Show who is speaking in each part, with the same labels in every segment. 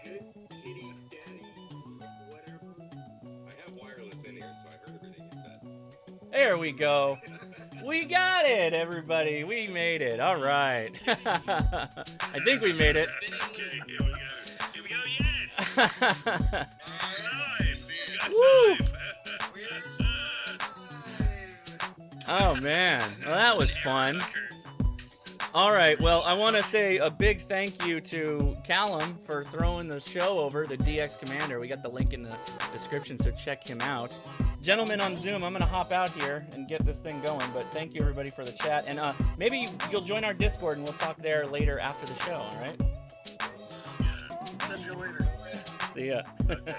Speaker 1: good kitty daddy, whatever. I have wireless in here, so I heard everything you said.
Speaker 2: There we go. We got it, everybody. We made it. All right. I think we made it.
Speaker 3: Okay, here we go. Here we go, yes! Live!
Speaker 2: Woo!
Speaker 3: Live!
Speaker 2: Oh, man. Well, that was fun. All right. Well, I want to say a big thank you to Callum for throwing the show over, the DX Commander. We got the link in the description, so check him out. Gentlemen on Zoom, I'm going to hop out here and get this thing going, but thank you, everybody, for the chat. And maybe you'll join our Discord, and we'll talk there later after the show, all right?
Speaker 3: Catch you later.
Speaker 2: See ya.
Speaker 3: Okay,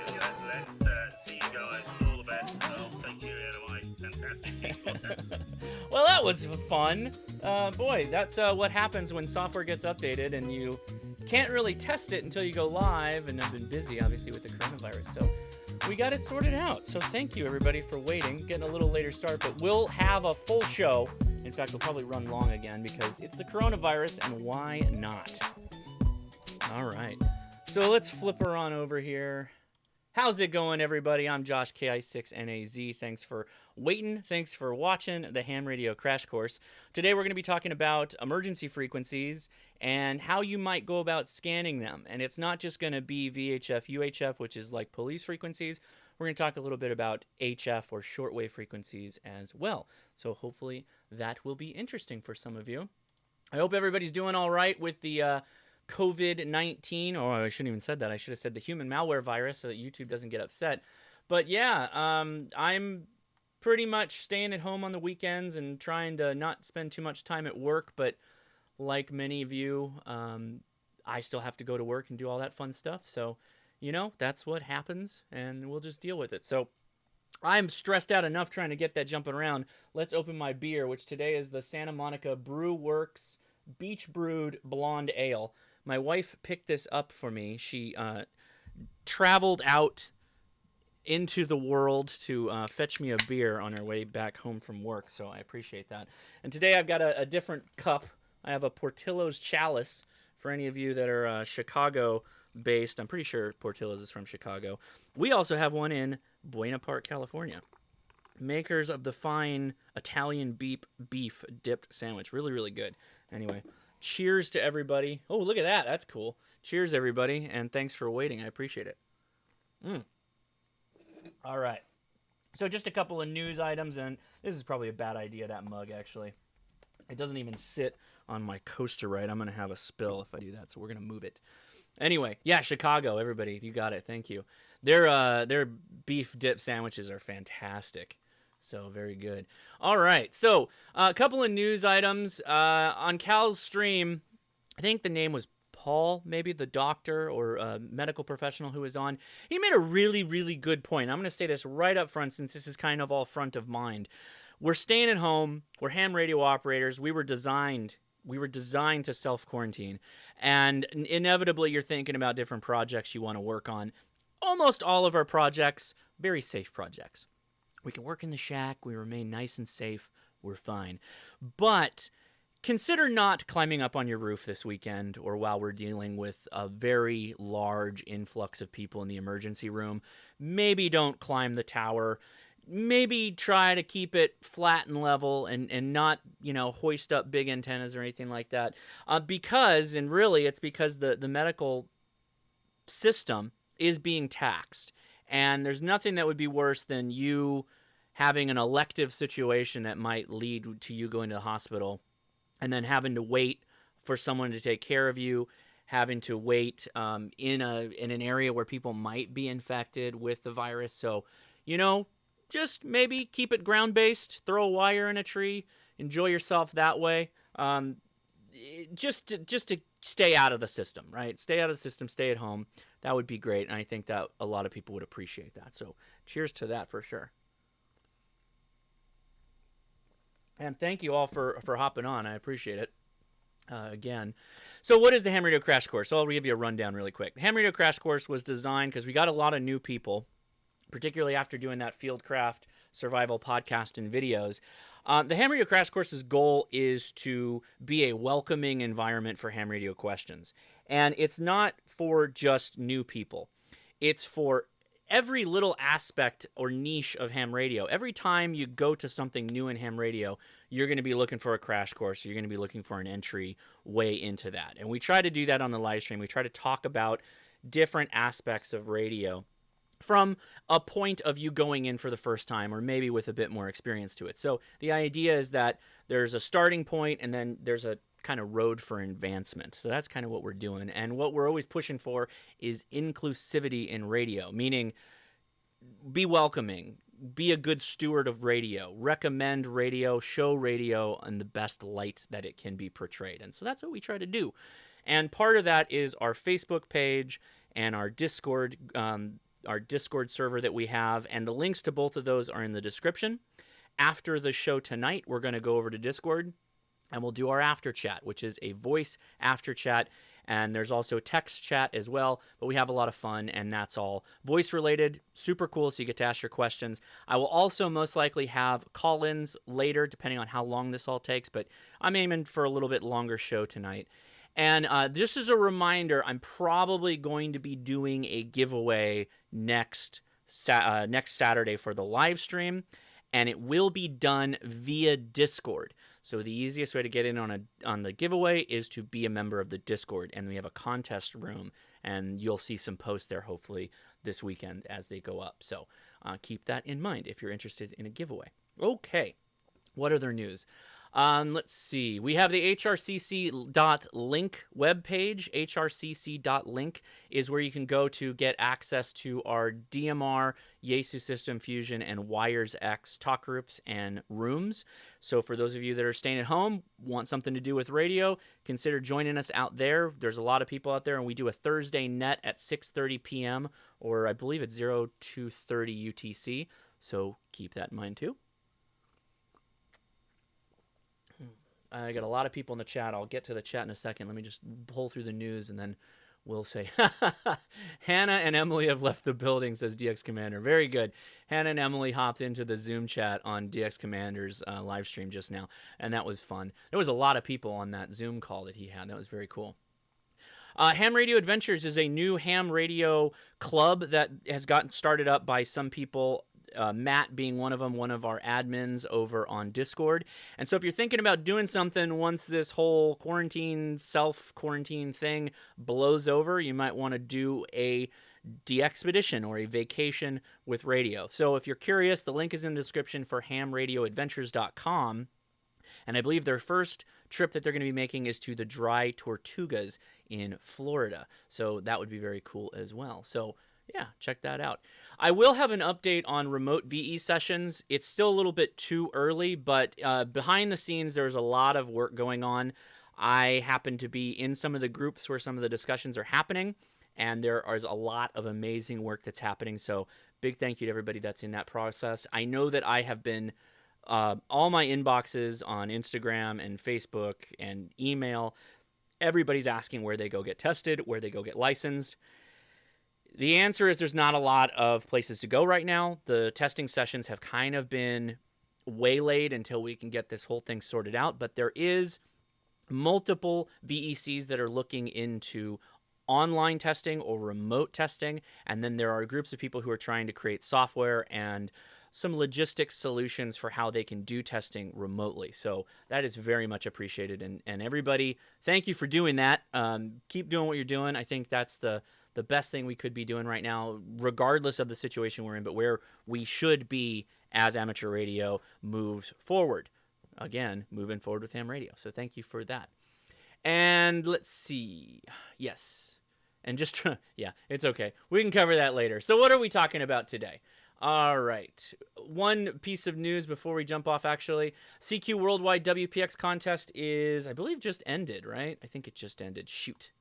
Speaker 3: let's see you guys. All the best. I'll take you out of my fantastic people.
Speaker 2: Well, that was fun. Boy, that's what happens when software gets updated and you can't really test it until you go live, and I've been busy, obviously, with the coronavirus, so we got it sorted out. So thank you, everybody, for waiting. Getting a little later start, but we'll have a full show. In fact, we'll probably run long again because it's the coronavirus, and why not? All right. So let's flip her on over here. How's it going, everybody? I'm Josh, KI6NAZ. Thanks for waiting. Thanks for watching the Ham Radio Crash Course. Today we're going to be talking about emergency frequencies and how you might go about scanning them. And it's not just going to be VHF, UHF, which is like police frequencies. We're going to talk a little bit about HF or shortwave frequencies as well. So hopefully that will be interesting for some of you. I hope everybody's doing all right with the COVID-19, or I shouldn't even said that. I should have said the human malware virus so that YouTube doesn't get upset. But yeah, I'm pretty much staying at home on the weekends and trying to not spend too much time at work. But like many of you, I still have to go to work and do all that fun stuff. So, you know, that's what happens, and we'll just deal with it. So I'm stressed out enough trying to get that jumping around. Let's open my beer, which today is the Santa Monica Brew Works Beach Brewed Blonde Ale. My wife picked this up for me. She traveled out into the world to fetch me a beer on her way back home from work, so I appreciate that. And today I've got a different cup. I have a Portillo's Chalice for any of you that are Chicago-based. I'm pretty sure Portillo's is from Chicago. We also have one in Buena Park, California. Makers of the fine Italian beef dipped sandwich. Really, really good. Anyway, cheers to everybody. Oh, look at that. That's cool. Cheers, everybody, and thanks for waiting. I appreciate it. All right. So just a couple of news items, and this is probably a bad idea, that mug, actually. It doesn't even sit on my coaster right. I'm going to have a spill if I do that, so we're going to move it. Anyway, yeah, Chicago, everybody. You got it. Thank you. Their beef dip sandwiches are fantastic. So, very good. All right. So, a couple of news items. On Cal's stream, I think the name was Paul, maybe the doctor or medical professional who was on. He made a really, really good point. I'm going to say this right up front since this is kind of all front of mind. We're staying at home. We're ham radio operators. We were designed to self-quarantine. And inevitably, you're thinking about different projects you want to work on. Almost all of our projects, very safe projects. We can work in the shack. We remain nice and safe. We're fine. But consider not climbing up on your roof this weekend or while we're dealing with a very large influx of people in the emergency room. Maybe don't climb the tower. Maybe try to keep it flat and level and not, hoist up big antennas or anything like that. Because the medical system is being taxed. And there's nothing that would be worse than you having an elective situation that might lead to you going to the hospital and then having to wait for someone to take care of you, having to wait in an area where people might be infected with the virus. So, just maybe keep it ground-based, throw a wire in a tree, enjoy yourself that way. Just to stay out of the system, right? Stay out of the system, stay at home. That would be great, and I think that a lot of people would appreciate that. So cheers to that for sure. And thank you all for hopping on. I appreciate it. Again. So what is the Ham Radio Crash Course? So I'll give you a rundown really quick. The Ham Radio Crash Course was designed because we got a lot of new people, particularly after doing that Fieldcraft survival podcast and videos. The Ham Radio Crash Course's goal is to be a welcoming environment for ham radio questions. And it's not for just new people. It's for every little aspect or niche of ham radio. Every time you go to something new in ham radio, you're going to be looking for a crash course. You're going to be looking for an entry way into that. And we try to do that on the live stream. We try to talk about different aspects of radio from a point of you going in for the first time, or maybe with a bit more experience to it. So the idea is that there's a starting point and then there's a kind of road for advancement. So that's kind of what we're doing. And what we're always pushing for is inclusivity in radio, meaning be welcoming, be a good steward of radio, recommend radio, show radio in the best light that it can be portrayed. And so that's what we try to do. And part of that is our Facebook page and our Discord server that we have, and the links to both of those are in the description. After the show tonight, we're going to go over to Discord and we'll do our after chat, which is a voice after chat, and there's also text chat as well, but we have a lot of fun, and that's all voice related, super cool, so you get to ask your questions. I will also most likely have call-ins later, depending on how long this all takes, but I'm aiming for a little bit longer show tonight. And just as a reminder, I'm probably going to be doing a giveaway next Saturday for the live stream, and it will be done via Discord. So the easiest way to get in on the giveaway is to be a member of the Discord, and we have a contest room, and you'll see some posts there hopefully this weekend as they go up. So keep that in mind if you're interested in a giveaway. Okay, what other news? Let's see. We have the hrcc.link webpage. hrcc.link is where you can go to get access to our DMR, Yaesu System Fusion, and Wires X talk groups and rooms. So for those of you that are staying at home, want something to do with radio, consider joining us out there. There's a lot of people out there, and we do a Thursday net at 6:30 p.m. or I believe it's 0230 UTC. So keep that in mind too. I got a lot of people in the chat. I'll get to the chat in a second. Let me just pull through the news, and then we'll say, Hannah and Emily have left the building, says DX Commander. Very good. Hannah and Emily hopped into the Zoom chat on DX Commander's live stream just now, and that was fun. There was a lot of people on that Zoom call that he had. That was very cool. Ham Radio Adventures is a new ham radio club that has gotten started up by some people, Matt being one of them, one of our admins over on Discord. And so if you're thinking about doing something once this whole self-quarantine thing blows over, you might want to do a de-expedition or a vacation with radio. So if you're curious, the link is in the description for hamradioadventures.com. And I believe their first trip that they're going to be making is to the Dry Tortugas in Florida. So that would be very cool as well. So yeah, check that out. I will have an update on remote VE sessions. It's still a little bit too early, but behind the scenes, there's a lot of work going on. I happen to be in some of the groups where some of the discussions are happening, and there is a lot of amazing work that's happening. So big thank you to everybody that's in that process. I know that I have been all my inboxes on Instagram and Facebook and email, everybody's asking where they go get tested, where they go get licensed. The answer is there's not a lot of places to go right now. The testing sessions have kind of been waylaid until we can get this whole thing sorted out, but there is multiple VECs that are looking into online testing or remote testing, and then there are groups of people who are trying to create software and some logistics solutions for how they can do testing remotely. So that is very much appreciated, and everybody, thank you for doing that. Keep doing what you're doing. I think that's the best thing we could be doing right now, regardless of the situation we're in, but where we should be as amateur radio moves forward. Again, moving forward with ham radio. So thank you for that. And let's see. Yes. And just, yeah, it's okay. We can cover that later. So what are we talking about today? All right. One piece of news before we jump off, actually. CQ Worldwide WPX Contest is, I believe, just ended, right? I think it just ended. Shoot.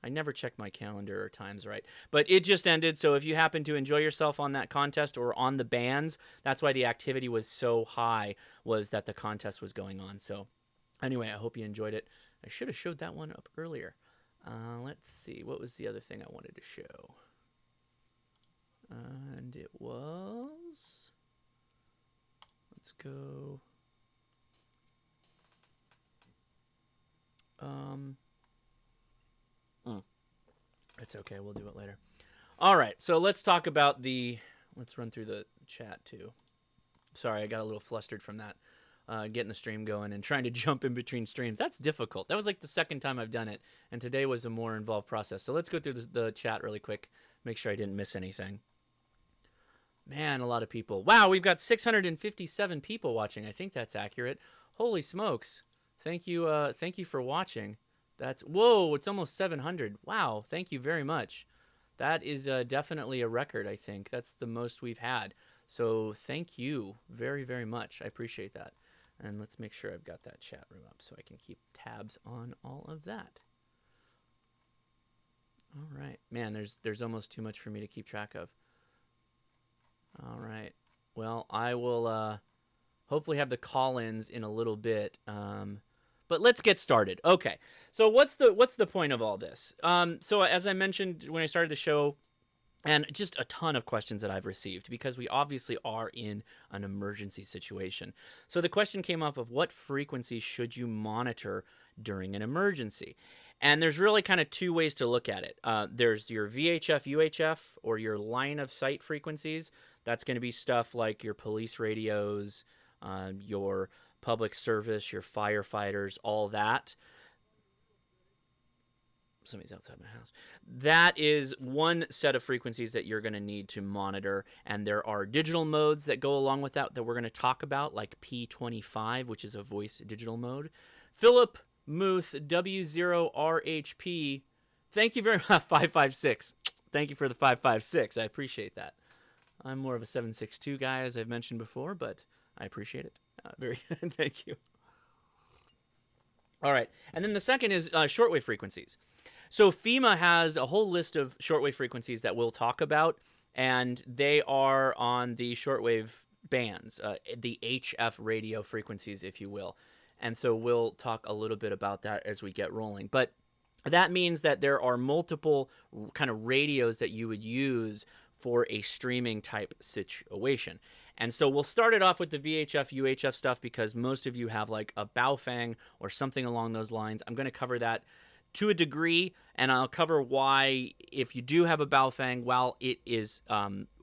Speaker 2: I never check my calendar or times right. But it just ended, so if you happen to enjoy yourself on that contest or on the bands, that's why the activity was so high, was that the contest was going on. So anyway, I hope you enjoyed it. I should have showed that one up earlier. Let's see. What was the other thing I wanted to show? And it was... Let's go... It's okay. We'll do it later. All right. So let's talk about let's run through the chat too. Sorry, I got a little flustered from that. Getting the stream going and trying to jump in between streams. That's difficult. That was like the second time I've done it. And today was a more involved process. So let's go through the chat really quick. Make sure I didn't miss anything. Man, a lot of people. Wow, we've got 657 people watching. I think that's accurate. Holy smokes. Thank you for watching. Whoa, it's almost 700. Wow, thank you very much. That is definitely a record, I think. That's the most we've had. So thank you very, very much. I appreciate that. And let's make sure I've got that chat room up so I can keep tabs on all of that. All right. Man, there's almost too much for me to keep track of. All right. Well, I will hopefully have the call-ins in a little bit. But let's get started. Okay. So what's the point of all this? So as I mentioned when I started the show, and just a ton of questions that I've received because we obviously are in an emergency situation. So the question came up of what frequency should you monitor during an emergency? And there's really kind of two ways to look at it. There's your VHF, UHF, or your line of sight frequencies. That's going to be stuff like your police radios, your public service, your firefighters, all that. Somebody's outside my house. That is one set of frequencies that you're going to need to monitor. And there are digital modes that go along with that we're going to talk about, like P25, which is a voice digital mode. Philip Muth, W0RHP, thank you very much. 556. Thank you for the 556. I appreciate that. I'm more of a 762 guy, as I've mentioned before, but I appreciate it. Very good. Thank you. All right. And then the second is shortwave frequencies. So FEMA has a whole list of shortwave frequencies that we'll talk about, and they are on the shortwave bands, the HF radio frequencies, if you will. And so we'll talk a little bit about that as we get rolling. But that means that there are multiple kind of radios that you would use for a streaming type situation. And so we'll start it off with the VHF, UHF stuff because most of you have like a Baofeng or something along those lines. I'm going to cover that to a degree, and I'll cover why if you do have a Baofeng, while it is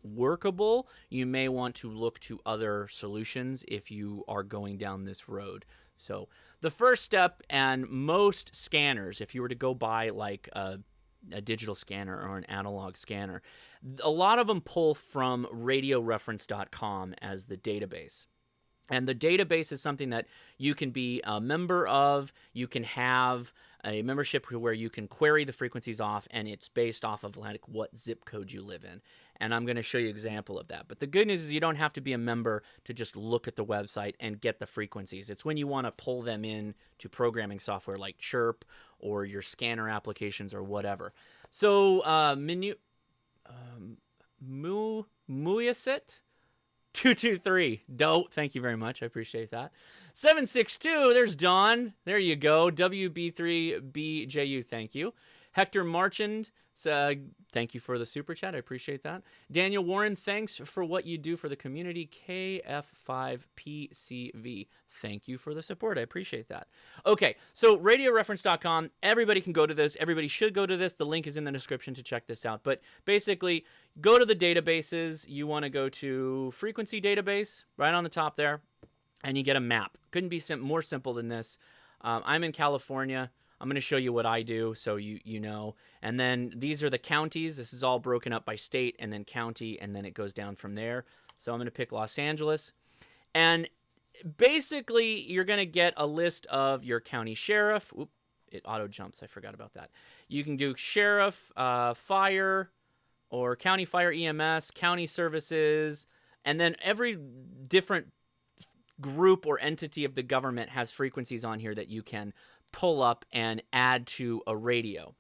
Speaker 2: workable, you may want to look to other solutions if you are going down this road. So the first step, and most scanners, if you were to go buy like a digital scanner or an analog scanner, a lot of them pull from radioreference.com as the database. And the database is something that you can be a member of. You can have a membership where you can query the frequencies off, and it's based off of like what zip code you live in. And I'm going to show you an example of that. But the good news is you don't have to be a member to just look at the website and get the frequencies. It's when you want to pull them in to programming software like Chirp or your scanner applications or whatever. So Muyasit 223. Dope. Thank you very much. I appreciate that. 762. There's Dawn. There you go. WB3BJU. Thank you. Hector Marchand. Thank you for the super chat. I appreciate that. Daniel Warren. Thanks for what you do for the community. KF5PCV. Thank you for the support. I appreciate that. Okay. So radioreference.com. Everybody can go to this. Everybody should go to this. The link is in the description to check this out. But basically, go to the databases. You want to go to frequency database right on the top there, and you get a map. Couldn't be more simple than this. I'm in California. I'm going to show you what I do so you know. And then these are the counties. This is all broken up by state and then county, and then it goes down from there. So I'm going to pick Los Angeles. And basically, you're going to get a list of your county sheriff. Oop, it auto jumps. I forgot about that. You can do sheriff, fire, or county fire EMS, county services, and then every different group or entity of the government has frequencies on here that you can pull up and add to a radio.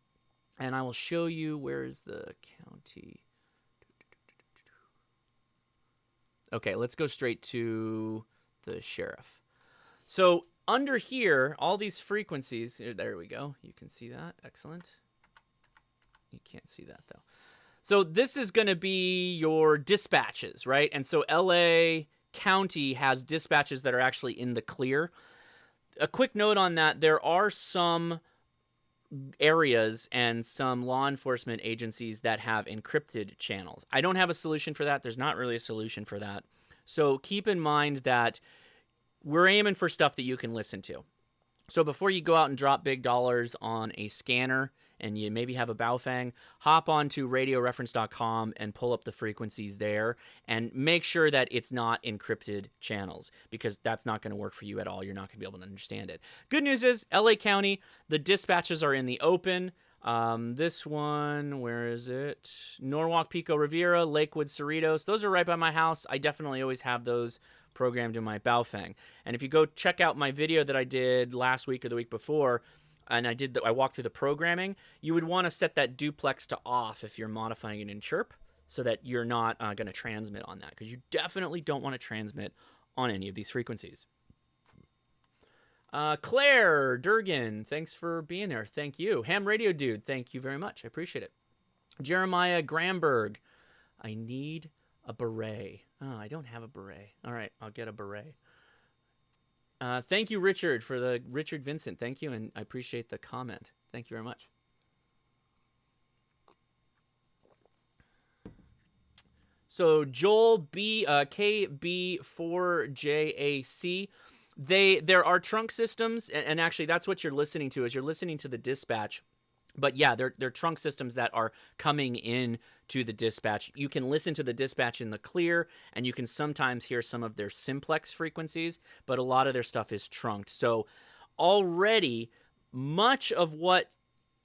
Speaker 2: And I will show you where's the county. Okay, let's go straight to the sheriff. So under here, all these frequencies, there we go. You can see that. Excellent. You can't see that though. So this is going to be your dispatches, right? And so LA County has dispatches that are actually in the clear. A quick note on that, there are some areas and some law enforcement agencies that have encrypted channels. I don't have a solution for that. There's not really a solution for that. So keep in mind that we're aiming for stuff that you can listen to. So before you go out and drop big dollars on a scanner and you maybe have a Baofeng, hop onto radioreference.com and pull up the frequencies there and make sure that it's not encrypted channels, because that's not going to work for you at all. You're not going to be able to understand it. Good news is LA County, the dispatches are in the open. This one, where is it? Norwalk, Pico Rivera, Lakewood, Cerritos. Those are right by my house. I definitely always have those programmed in my Baofeng. And if you go check out my video that I did last week or the week before, and I walked through the programming, you would want to set that duplex to off if you're modifying it in Chirp, so that you're not going to transmit on that, because you definitely don't want to transmit on any of these frequencies. Claire Durgan, thanks for being there. Thank you. Ham Radio Dude, thank you very much. I appreciate it. Jeremiah Gramberg, I need a beret. Oh, I don't have a beret. All right, I'll get a beret. Thank you, Richard, for the Richard Vincent. Thank you, and I appreciate the comment. Thank you very much. So Joel B KB4JAC. There are trunk systems, and actually that's what you're listening to, is you're listening to the dispatch. But yeah, they're trunk systems that are coming in to the dispatch. You can listen to the dispatch in the clear, and you can sometimes hear some of their simplex frequencies, but a lot of their stuff is trunked. So already, much of what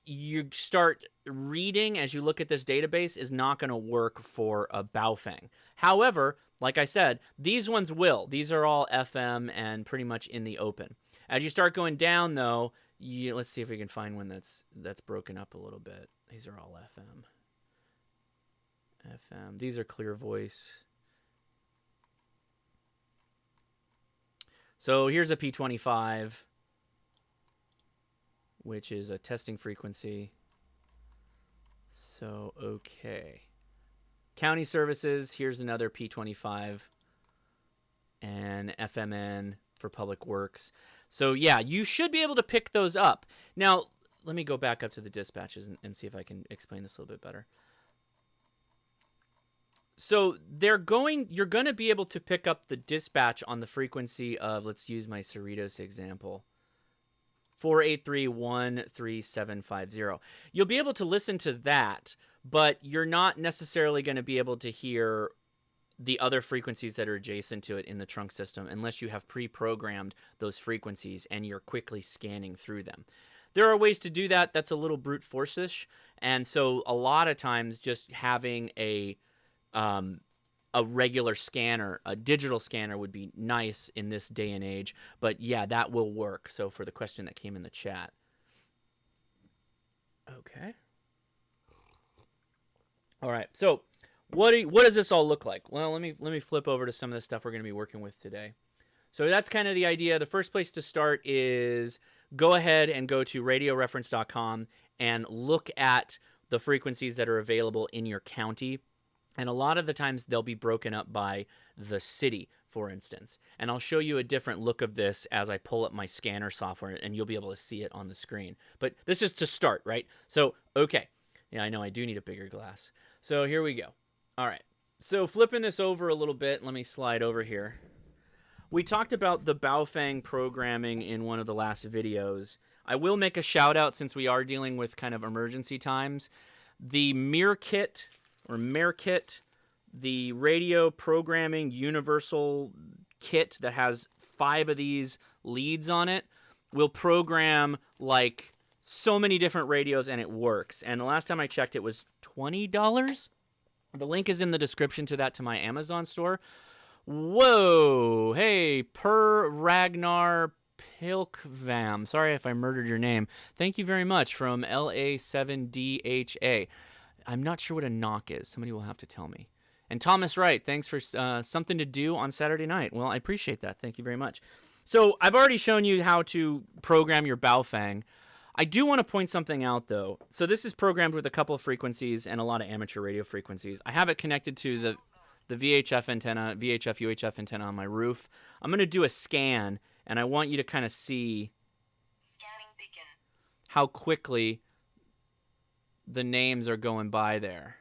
Speaker 2: you start reading as you look at this database is not going to work for a Baofeng. However, like I said, these ones will. These are all FM and pretty much in the open. As you start going down, though, let's see if we can find one that's broken up a little bit. These are all FM. These are clear voice. So here's a P25, which is a testing frequency. So, okay. County services, here's another P25. And FMN for public works. So yeah, you should be able to pick those up. Now, let me go back up to the dispatches and see if I can explain this a little bit better. So you're going to be able to pick up the dispatch on the frequency of, let's use my Cerritos example, 483-13750. You'll be able to listen to that, but you're not necessarily going to be able to hear the other frequencies that are adjacent to it in the trunk system unless you have pre-programmed those frequencies and you're quickly scanning through them. There are ways to do that. That's a little brute force-ish. And so a lot of times just having a regular scanner, a digital scanner, would be nice in this day and age. But yeah, that will work. So for the question that came in the chat. Okay. All right. So what does this all look like? Well, let me flip over to some of the stuff we're going to be working with today. So that's kind of the idea. The first place to start is go ahead and go to radioreference.com and look at the frequencies that are available in your county. And a lot of the times they'll be broken up by the city, for instance. And I'll show you a different look of this as I pull up my scanner software, and you'll be able to see it on the screen. But this is to start, right? So, okay. Yeah, I know I do need a bigger glass. So here we go. All right. So flipping this over a little bit, let me slide over here. We talked about the Baofeng programming in one of the last videos. I will make a shout out, since we are dealing with kind of emergency times. The MIR-Kit, or MIR-Kit, the radio programming universal kit that has 5 of these leads on it, will program like so many different radios, and it works. And the last time I checked, it was $20. The link is in the description to that, to my Amazon store. Whoa! Hey, Per Ragnar Pilkvam. Sorry if I murdered your name. Thank you very much, from LA7DHA. I'm not sure what a knock is. Somebody will have to tell me. And Thomas Wright, thanks for something to do on Saturday night. Well, I appreciate that. Thank you very much. So I've already shown you how to program your Baofeng. I do want to point something out, though. So this is programmed with a couple of frequencies and a lot of amateur radio frequencies. I have it connected to the VHF antenna, VHF UHF antenna on my roof. I'm going to do a scan, and I want you to kind of see how quickly the names are going by there.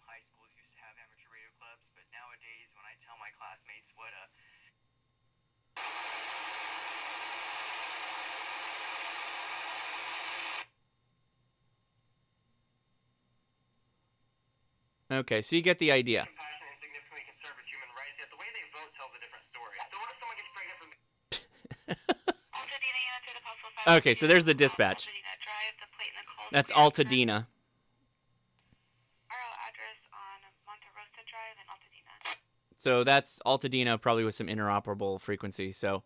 Speaker 4: High schools used to have amateur radio clubs, but nowadays when I tell my classmates what
Speaker 2: Okay, so you get the idea.
Speaker 4: compassion and significantly conserve human rights, yet the way they vote tells a different story. So what if someone gets pregnant from
Speaker 2: Okay, so there's the dispatch. That's Altadena. So that's Altadena, probably with some interoperable frequency. So,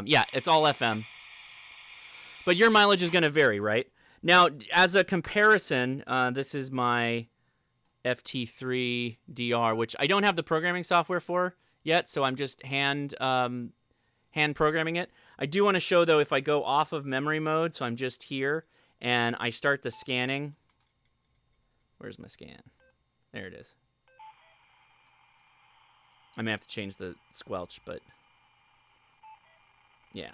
Speaker 2: yeah, it's all FM. But your mileage is going to vary, right? Now, as a comparison, this is my FT3DR, which I don't have the programming software for yet, so I'm just hand programming it. I do want to show, though, if I go off of memory mode, so I'm just here, and I start the scanning. Where's my scan? There it is. I may have to change the squelch, but yeah.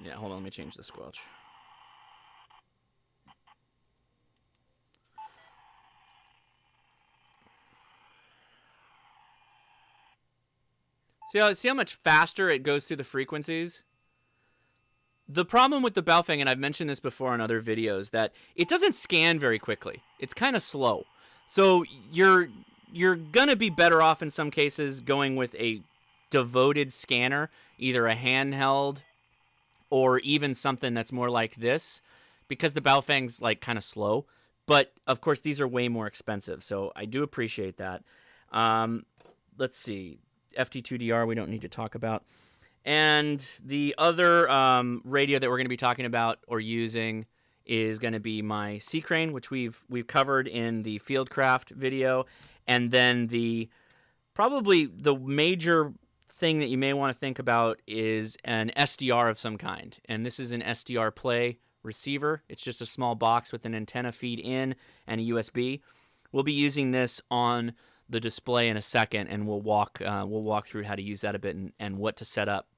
Speaker 2: Yeah, hold on, let me change the squelch. See how much faster it goes through the frequencies? The problem with the Baofeng, and I've mentioned this before in other videos, that it doesn't scan very quickly. It's kind of slow. So you're going to be better off in some cases going with a devoted scanner, either a handheld or even something that's more like this, because the Baofeng's like kind of slow. But of course, these are way more expensive, so I do appreciate that. Let's see. FT2DR we don't need to talk about. And the other radio that we're going to be talking about or using is going to be my C Crane, which we've covered in the Fieldcraft video, and then probably the major thing that you may want to think about is an SDR of some kind, and this is an SDR Play receiver. It's just a small box with an antenna feed in and a USB. We'll be using this on the display in a second, and we'll walk through how to use that a bit and what to set up.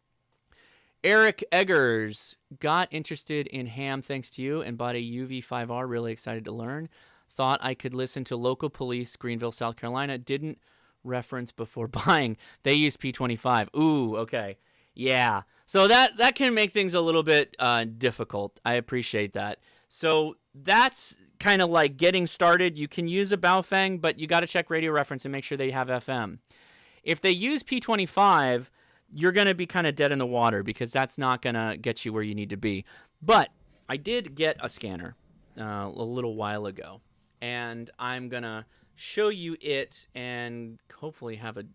Speaker 2: Eric Eggers got interested in ham thanks to you and bought a UV5R. Really excited to learn. Thought I could listen to Local Police, Greenville, South Carolina. Didn't reference before buying. They use P25. Ooh, okay. Yeah. So that can make things a little bit difficult. I appreciate that. So that's kind of like getting started. You can use a Baofeng, but you got to check radio reference and make sure they have FM. If they use P25, you're going to be kind of dead in the water because that's not going to get you where you need to be. But I did get a scanner a little while ago, and I'm going to show you it and hopefully have it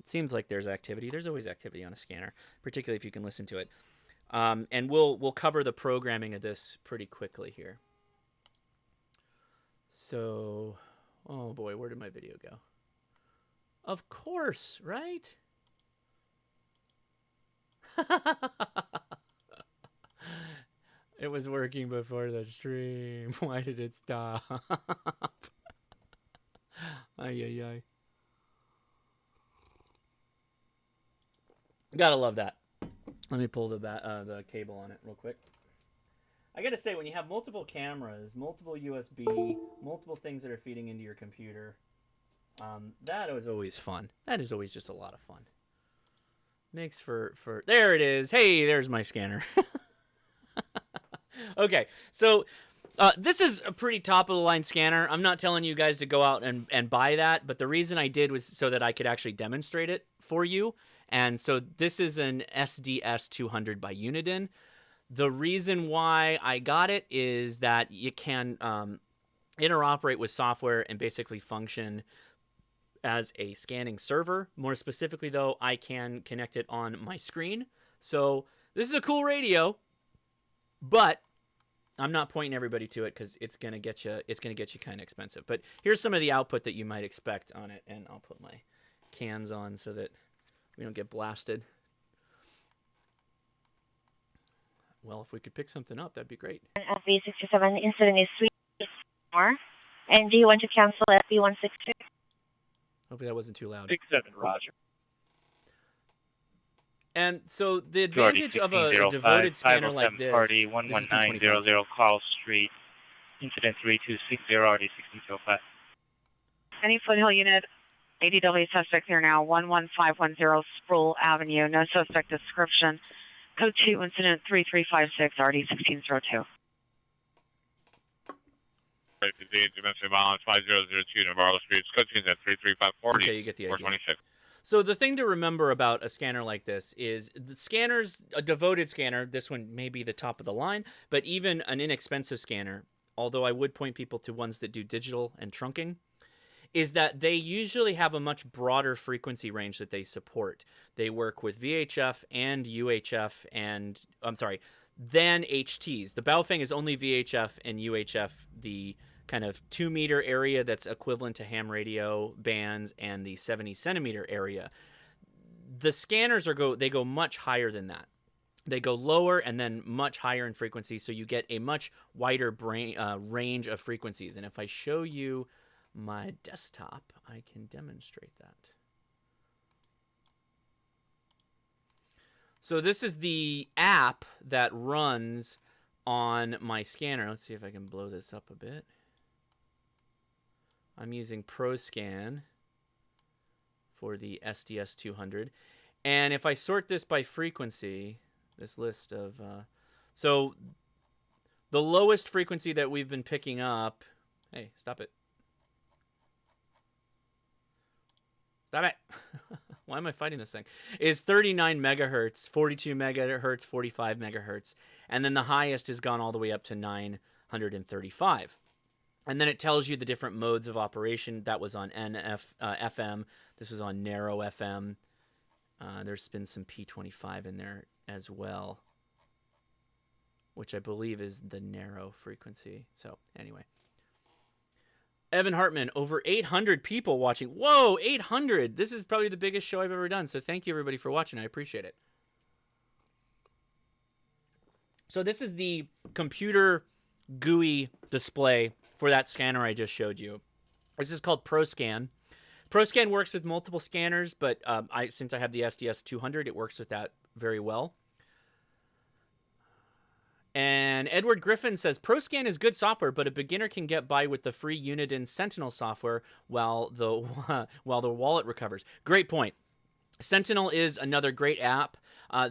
Speaker 2: seems like there's activity. There's always activity on a scanner, particularly if you can listen to it. And we'll cover the programming of this pretty quickly here. So, oh boy, where did my video go? Of course, right? It was working before the stream. Why did it stop? Ay, ay, ay. Gotta love that. Let me pull the cable on it real quick. I gotta say, when you have multiple cameras, multiple USB, multiple things that are feeding into your computer, that is always fun. That is always just a lot of fun. Makes for there it is. Hey, there's my scanner. Okay, so this is a pretty top-of-the-line scanner. I'm not telling you guys to go out and buy that, but the reason I did was so that I could actually demonstrate it for you. And so this is an SDS 200 by Uniden. The reason why I got it is that you can interoperate with software and basically function as a scanning server. More specifically, though, I can connect it on my screen. So this is a cool radio, but I'm not pointing everybody to it because it's gonna get you kind of expensive. But here's some of the output that you might expect on it, and I'll put my cans on so that we don't get blasted. Well, if we could pick something up, that'd be great.
Speaker 5: FB67 incident is 3 more. And do you want to cancel FB163?
Speaker 2: Hopefully that wasn't too loud.
Speaker 5: 67, roger.
Speaker 2: And so the
Speaker 5: Jordy,
Speaker 2: advantage of a devoted scanner like this,
Speaker 5: Party
Speaker 2: this is
Speaker 5: 11900
Speaker 2: P25.
Speaker 5: Carl Street, incident 3260, RD1605.
Speaker 6: Any Foothill unit, ADW suspect here now, 11510 Sproul Avenue, no suspect description. Code 2, incident 3356, RD1602.
Speaker 5: Domestic violence 5002 Navarro Street, code 2 at 33540.
Speaker 2: Okay, you get the idea.
Speaker 5: 426.
Speaker 2: So the thing to remember about a scanner like this is the scanners, a devoted scanner, this one may be the top of the line, but even an inexpensive scanner, although I would point people to ones that do digital and trunking, is that they usually have a much broader frequency range that they support. They work with VHF and UHF and, than HTs. The Baofeng is only VHF and UHF, the kind of 2-meter area that's equivalent to ham radio bands and the 70-centimeter area. The scanners they go much higher than that. They go lower and then much higher in frequency, so you get a much wider range of frequencies. And if I show you my desktop, I can demonstrate that. So this is the app that runs on my scanner. Let's see if I can blow this up a bit. I'm using ProScan for the SDS200. And if I sort this by frequency, this list of... so the lowest frequency that we've been picking up... Hey, stop it. Stop it. Why am I fighting this thing? Is 39 megahertz, 42 megahertz, 45 megahertz. And then the highest has gone all the way up to 935. And then it tells you the different modes of operation. That was on FM. This is on narrow FM. There's been some P25 in there as well, which I believe is the narrow frequency. So anyway. Evan Hartman, over 800 people watching. Whoa, 800. This is probably the biggest show I've ever done. So thank you, everybody, for watching. I appreciate it. So this is the computer GUI display for that scanner I just showed you. This is called ProScan. ProScan works with multiple scanners, but since I have the SDS200, it works with that very well. And Edward Griffin says, ProScan is good software, but a beginner can get by with the free Uniden Sentinel software while the wallet recovers. Great point. Sentinel is another great app.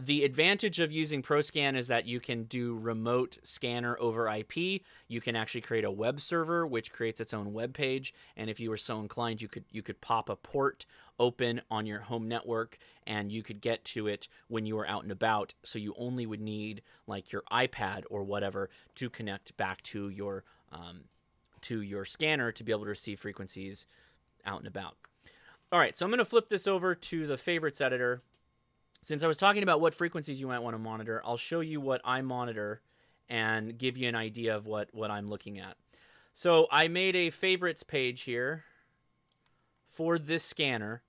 Speaker 2: The advantage of using ProScan is that you can do remote scanner over IP. You can actually create a web server, which creates its own web page. And if you were so inclined, you could pop a port open on your home network, and you could get to it when you were out and about. So you only would need like your iPad or whatever to connect back to your scanner to be able to receive frequencies out and about. All right, so I'm going to flip this over to the favorites editor. Since I was talking about what frequencies you might want to monitor, I'll show you what I monitor and give you an idea of what I'm looking at. So I made a favorites page here for this scanner,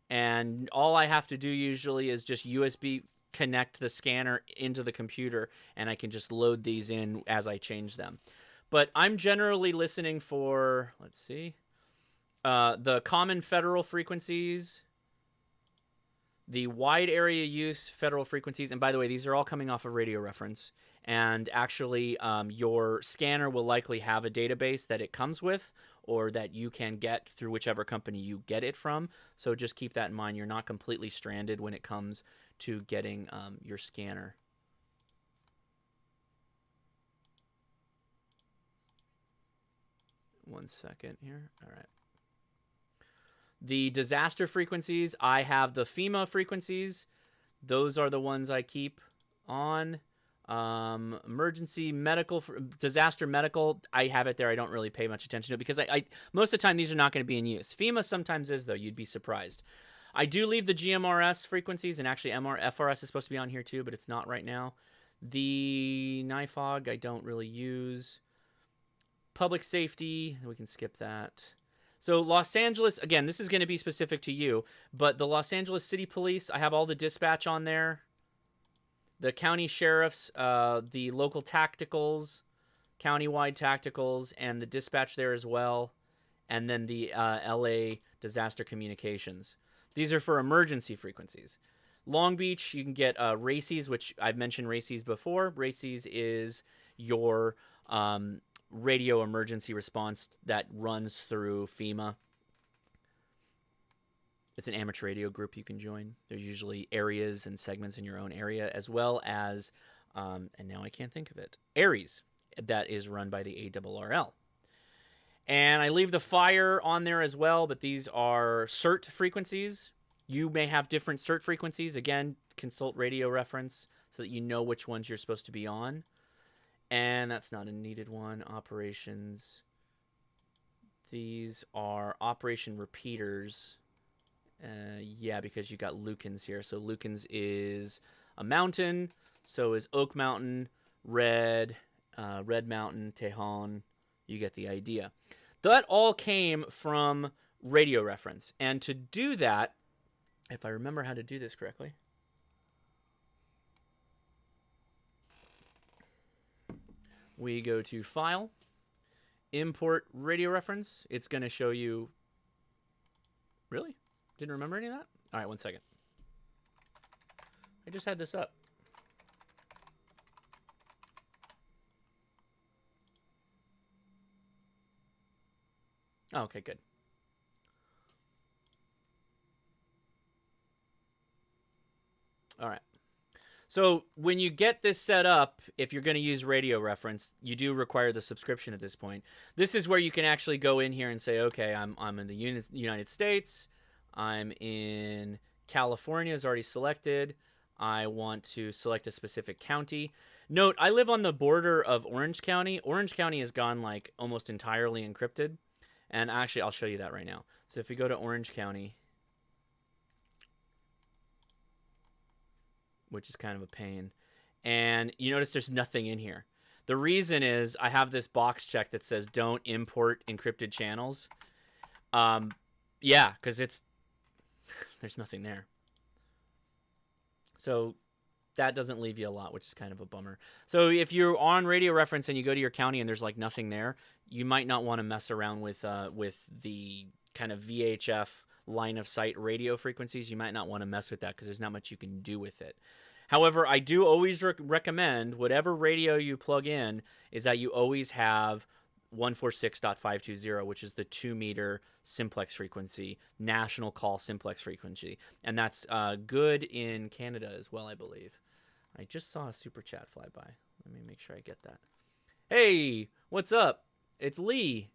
Speaker 2: and all I have to do usually is just USB connect the scanner into the computer, and I can just load these in as I change them. But I'm generally listening for, let's see, the common federal frequencies, the wide area use federal frequencies, and by the way, these are all coming off of Radio Reference, and actually your scanner will likely have a database that it comes with or that you can get through whichever company you get it from, so just keep that in mind. You're not completely stranded when it comes to getting your scanner. One second here. All right. The disaster frequencies, I have the FEMA frequencies. Those are the ones I keep on. Emergency medical, disaster medical, I have it there. I don't really pay much attention to it because I most of the time these are not going to be in use. FEMA sometimes is, though. You'd be surprised. I do leave the GMRS frequencies, and actually FRS is supposed to be on here too, but it's not right now. The NIFOG I don't really use. Public safety, we can skip that. So Los Angeles, again, this is going to be specific to you, but the Los Angeles City Police, I have all the dispatch on there. The county sheriffs, the local tacticals, countywide tacticals, and the dispatch there as well. And then the LA disaster communications. These are for emergency frequencies. Long Beach, you can get RACES, which I've mentioned RACES before. RACES is your radio emergency response that runs through FEMA. It's an amateur radio group you can join. There's usually areas and segments in your own area, as well as, and now I can't think of it, ARES, that is run by the ARRL. And I leave the fire on there as well, but these are CERT frequencies. You may have different CERT frequencies. Again, consult radio reference so that you know which ones you're supposed to be on. And that's not a needed one. Operations. These are operation repeaters. Yeah, because you got Lukens here. So Lukens is a mountain. So is Oak Mountain, Red Mountain, Tejon. You get the idea. That all came from radio reference. And to do that, if I remember how to do this correctly, we go to File, Import Radio Reference. It's going to show you... Really? Didn't remember any of that? All right, one second. I just had this up. Oh, okay, good. All right. So when you get this set up, if you're going to use radio reference, you do require the subscription at this point. This is where you can actually go in here and say, okay, I'm in the United States. I'm in California is already selected. I want to select a specific county. Note, I live on the border of Orange County. Orange County has gone like almost entirely encrypted. And actually, I'll show you that right now. So if we go to Orange County, which is kind of a pain, and you notice there's nothing in here. The reason is I have this box check that says don't import encrypted channels. Yeah, because there's nothing there. So that doesn't leave you a lot, which is kind of a bummer. So if you're on radio reference and you go to your county and there's like nothing there, you might not want to mess around with the kind of VHF line of sight radio frequencies. You might not want to mess with that because there's not much you can do with it. However, I do always recommend whatever radio you plug in is that you always have 146.520, which is the 2-meter simplex frequency, national call simplex frequency. And that's good in Canada as well, I believe. I just saw a super chat fly by. Let me make sure I get that. Hey, what's up? It's Lee.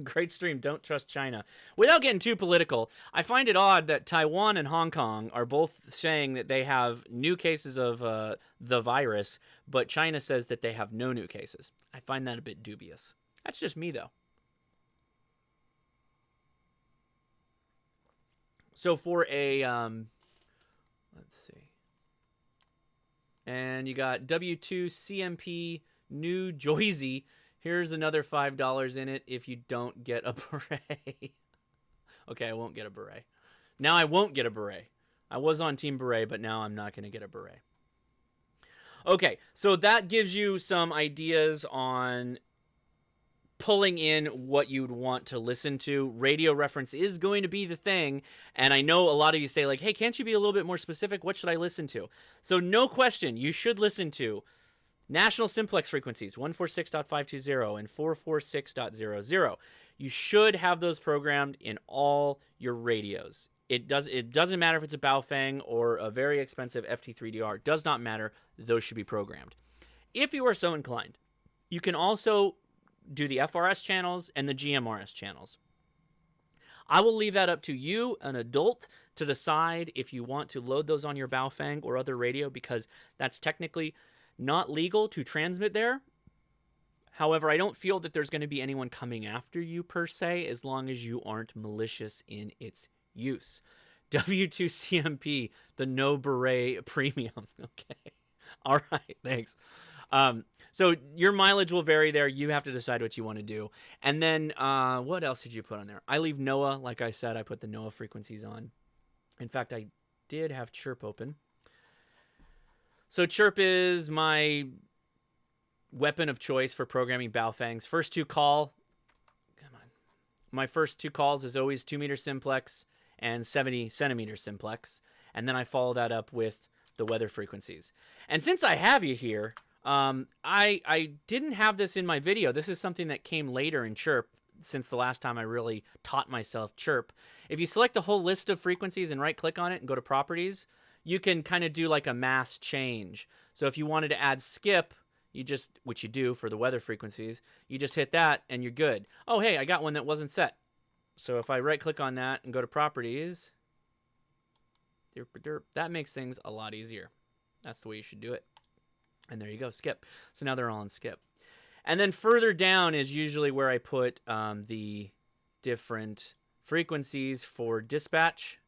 Speaker 2: Great stream. Don't trust China. Without getting too political, I find it odd that Taiwan and Hong Kong are both saying that they have new cases of the virus, but China says that they have no new cases. I find that a bit dubious. That's just me, though. So for a, let's see. And you got W2CMP New Jersey. Here's another $5 in it if you don't get a beret. Okay, I won't get a beret. Now I won't get a beret. I was on Team Beret, but now I'm not going to get a beret. Okay, so that gives you some ideas on pulling in what you'd want to listen to. Radio reference is going to be the thing, and I know a lot of you say, like, hey, can't you be a little bit more specific? What should I listen to? So no question, you should listen to national simplex frequencies, 146.520 and 446.00. You should have those programmed in all your radios. It doesn't matter if it's a Baofeng or a very expensive FT3DR. It does not matter. Those should be programmed. If you are so inclined, you can also do the FRS channels and the GMRS channels. I will leave that up to you, an adult, to decide if you want to load those on your Baofeng or other radio, because that's technically not legal to transmit there. However, I don't feel that there's going to be anyone coming after you per se, as long as you aren't malicious in its use. W2CMP, the no beret premium. Okay. All right. Thanks. So your mileage will vary there. You have to decide what you want to do. And then what else did you put on there? I leave NOAA. Like I said, I put the NOAA frequencies on. In fact, I did have Chirp open. So Chirp is my weapon of choice for programming Baofengs. First two call. Come on. my first 2 calls is always 2 meter simplex and 70 centimeter simplex. And then I follow that up with the weather frequencies. And since I have you here, I didn't have this in my video. This is something that came later in Chirp since the last time I really taught myself Chirp. If you select the whole list of frequencies and right click on it and go to properties, you can kind of do like a mass change. So if you wanted to add skip, you just, which you do for the weather frequencies, you just hit that and you're good. Oh, hey, I got one that wasn't set. So if I right click on that and go to properties, that makes things a lot easier. That's the way you should do it. And there you go, skip. So now they're all on skip. And then further down is usually where I put the different frequencies for dispatch,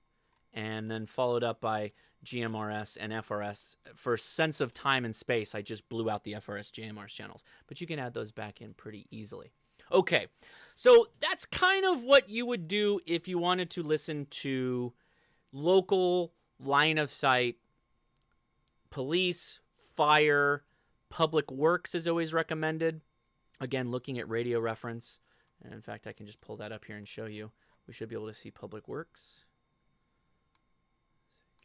Speaker 2: and then followed up by GMRS and FRS. For sense of time and space, I just blew out the FRS GMRS channels. But you can add those back in pretty easily. Okay, so that's kind of what you would do if you wanted to listen to local line of sight, police, fire, public works is always recommended. Again, looking at radio reference. And in fact, I can just pull that up here and show you. We should be able to see public works.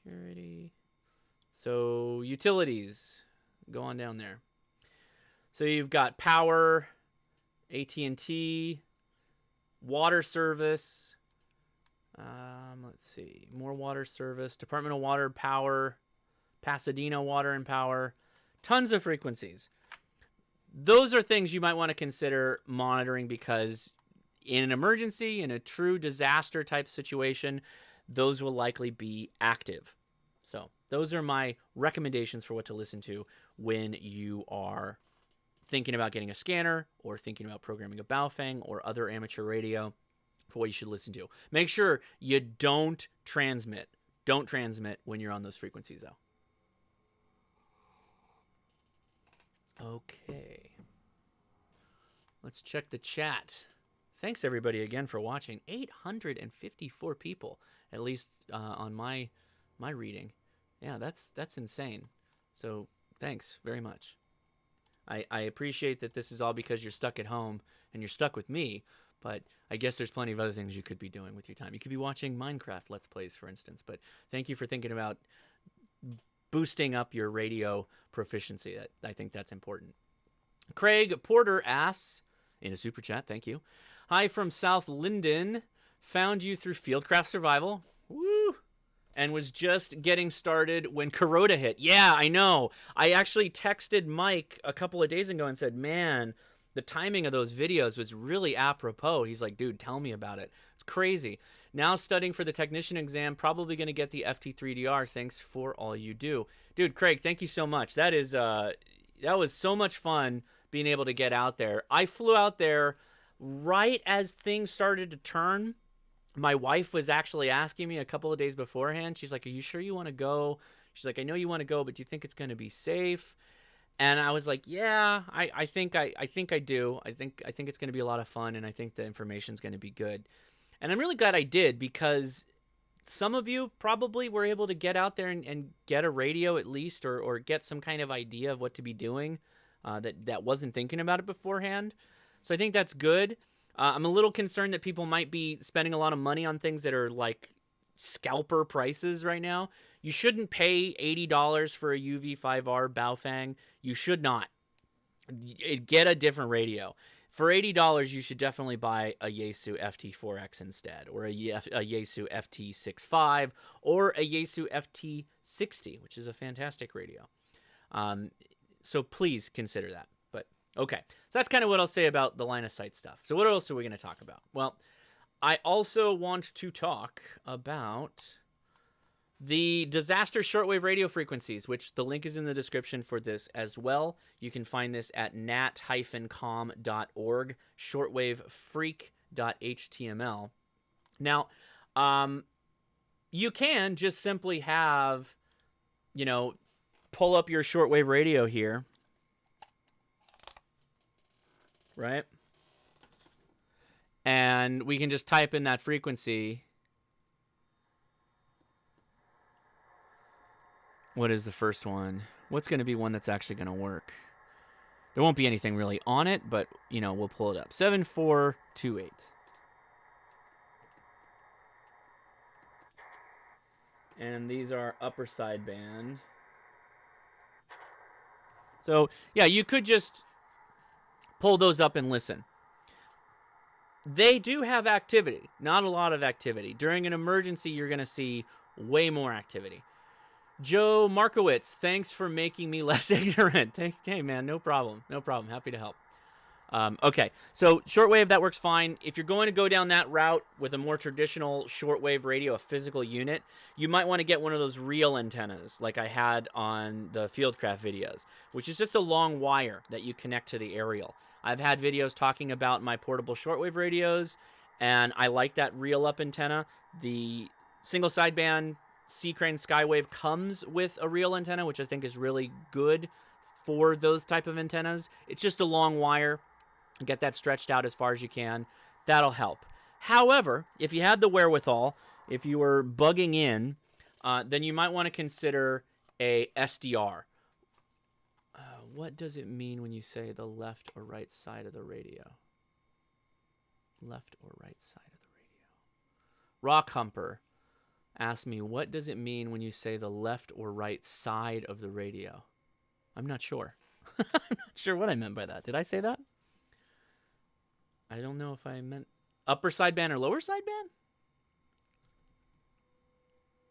Speaker 2: Security. So utilities, go on down there. So you've got power, AT&T, water service. Let's see, more water service, Department of Water, Power, Pasadena Water and Power, tons of frequencies. Those are things you might want to consider monitoring because in an emergency, in a true disaster type situation, those will likely be active. So those are my recommendations for what to listen to when you are thinking about getting a scanner or thinking about programming a Baofeng or other amateur radio for what you should listen to. Make sure you don't transmit. Don't transmit when you're on those frequencies, though. Okay. Let's check the chat. Thanks, everybody, again for watching. 854 people, at least on my reading. Yeah, that's insane. So thanks very much. I appreciate that this is all because you're stuck at home and you're stuck with me, but I guess there's plenty of other things you could be doing with your time. You could be watching Minecraft Let's Plays, for instance, but thank you for thinking about boosting up your radio proficiency. I think that's important. Craig Porter asks, in a super chat, thank you. Hi from South Linden. Found you through Fieldcraft Survival. Woo! And was just getting started when Corona hit. Yeah, I know. I actually texted Mike a couple of days ago and said, man, the timing of those videos was really apropos. He's like, dude, tell me about it. It's crazy. Now studying for the technician exam, probably going to get the FT3DR. Thanks for all you do. Dude, Craig, thank you so much. That was so much fun being able to get out there. I flew out there right as things started to turn. My wife was actually asking me a couple of days beforehand. She's like, are you sure you want to go? She's like, I know you want to go, but do you think it's going to be safe? And I was like, yeah, I think I do. I think it's going to be a lot of fun, and I think the information's going to be good. And I'm really glad I did, because some of you probably were able to get out there and get a radio at least, or get some kind of idea of what to be doing that wasn't thinking about it beforehand. So I think that's good. I'm a little concerned that people might be spending a lot of money on things that are like scalper prices right now. You shouldn't pay $80 for a UV5R Baofeng. You should not. Get a different radio. For $80, you should definitely buy a Yaesu FT4X instead, or a Yaesu FT65, or a Yaesu FT60, which is a fantastic radio. So please consider that. But okay, so that's kind of what I'll say about the line of sight stuff. So what else are we going to talk about? Well, I also want to talk about the disaster shortwave radio frequencies, which the link is in the description for this as well. You can find this at nat-com.org, shortwavefreak.html. Now, you can just simply have, pull up your shortwave radio here, right? And we can just type in that frequency. What is the first one? What's going to be one that's actually going to work? There won't be anything really on it, but, we'll pull it up. 7428. And these are upper sideband. So, yeah, you could just pull those up and listen. They do have activity, not a lot of activity. During an emergency, you're going to see way more activity. Joe Markowitz, thanks for making me less ignorant. Thanks, hey man, no problem. No problem. Happy to help. Okay, so shortwave, that works fine. If you're going to go down that route with a more traditional shortwave radio, a physical unit, you might want to get one of those real antennas like I had on the Fieldcraft videos, which is just a long wire that you connect to the aerial. I've had videos talking about my portable shortwave radios, and I like that reel up antenna. The single sideband C-Crane Skywave comes with a reel antenna, which I think is really good for those type of antennas. It's just a long wire. Get that stretched out as far as you can. That'll help. However, if you had the wherewithal, if you were bugging in, then you might want to consider a SDR. What does it mean when you say the left or right side of the radio? Left or right side of the radio. Rock Humper asked me, what does it mean when you say the left or right side of the radio? I'm not sure. I'm not sure what I meant by that. Did I say that? I don't know if I meant upper sideband or lower sideband?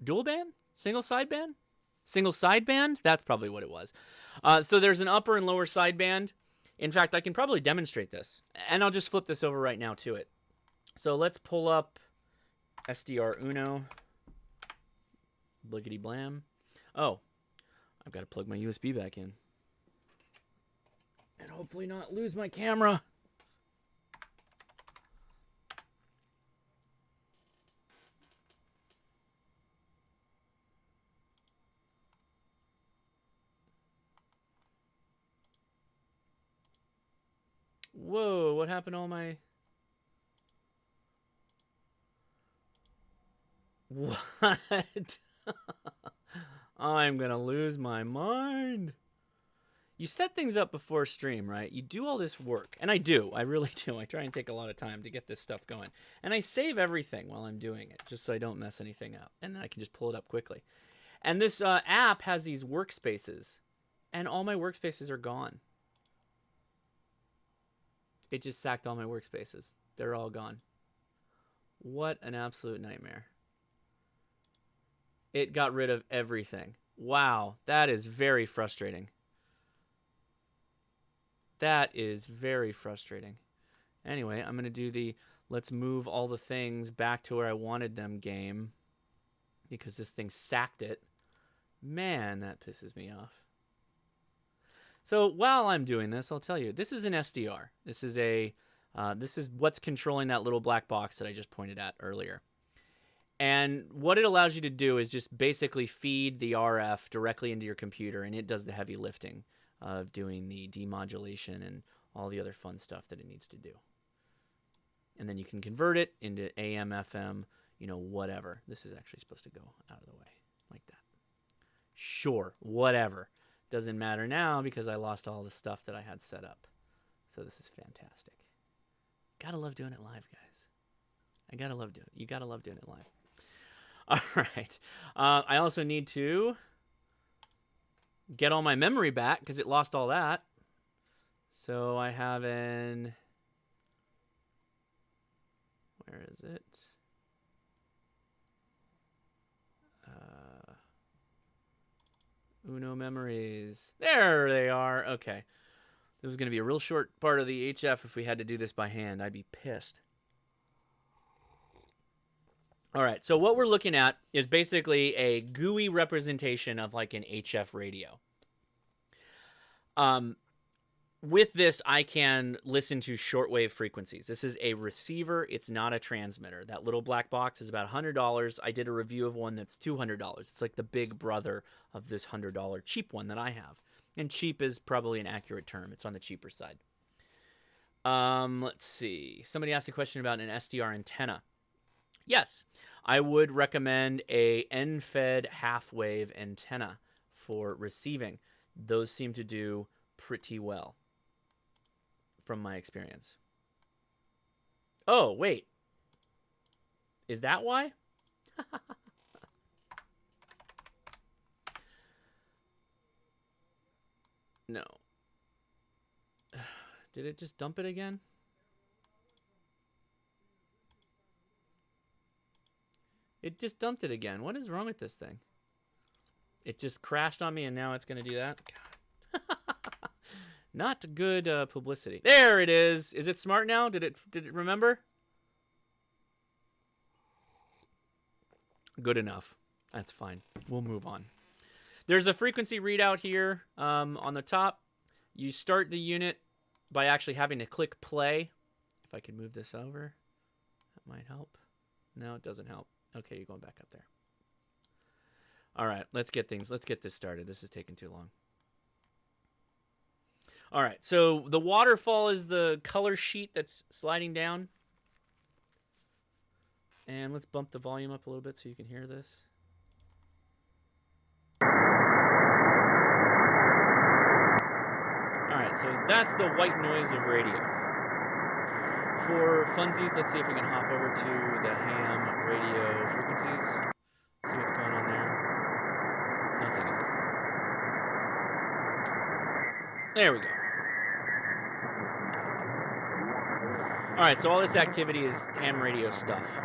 Speaker 2: Dual band? Single sideband? Single sideband? That's probably what it was. So there's an upper and lower sideband. In fact, I can probably demonstrate this. And I'll just flip this over right now to it. So let's pull up SDR Uno. Bliggity blam. Oh, I've got to plug my USB back in. And hopefully not lose my camera. Whoa, what happened to all my... What? I'm gonna lose my mind. You set things up before stream, right? You do all this work. And I do. I really do. I try and take a lot of time to get this stuff going. And I save everything while I'm doing it, just so I don't mess anything up. And then I can just pull it up quickly. And this app has these workspaces. And all my workspaces are gone. It just sacked all my workspaces. They're all gone. What an absolute nightmare. It got rid of everything. Wow, that is very frustrating. That is very frustrating. Anyway, I'm going to do the let's move all the things back to where I wanted them game because this thing sacked it. Man, that pisses me off. So while I'm doing this, I'll tell you, this is an SDR. This is what's controlling that little black box that I just pointed at earlier. And what it allows you to do is just basically feed the RF directly into your computer, and it does the heavy lifting of doing the demodulation and all the other fun stuff that it needs to do. And then you can convert it into AM, FM, you know, whatever. This is actually supposed to go out of the way like that. Sure, whatever. Doesn't matter now because I lost all the stuff that I had set up. So this is fantastic. Gotta love doing it live, guys. I gotta love doing it. You gotta love doing it live. All right. I also need to get all my memory back because it lost all that. So I have an... Where is it? Uno memories. There they are. Okay. It was going to be a real short part of the HF if we had to do this by hand. I'd be pissed. All right. So what we're looking at is basically a GUI representation of like an HF radio. With this, I can listen to shortwave frequencies. This is a receiver. It's not a transmitter. That little black box is about $100. I did a review of one that's $200. It's like the big brother of this $100 cheap one that I have. And cheap is probably an accurate term. It's on the cheaper side. Let's see. Somebody asked a question about an SDR antenna. Yes, I would recommend a end-fed half-wave antenna for receiving. Those seem to do pretty well from my experience. Oh, wait. Is that why? No. Did it just dump it again? It just dumped it again. What is wrong with this thing? It just crashed on me and now it's going to do that? God. Not good publicity. There it is. Is it smart now? Did it remember? Good enough. That's fine. We'll move on. There's a frequency readout here on the top. You start the unit by actually having to click play. If I could move this over, that might help. No, it doesn't help. Okay, you're going back up there. All right, let's get this started. This is taking too long. All right, so the waterfall is the color sheet that's sliding down. And let's bump the volume up a little bit so you can hear this. All right, so that's the white noise of radio. For funsies, let's see if we can hop over to the ham radio frequencies. See what's going on there. Nothing is going on there. There we go. All right, so all this activity is ham radio stuff.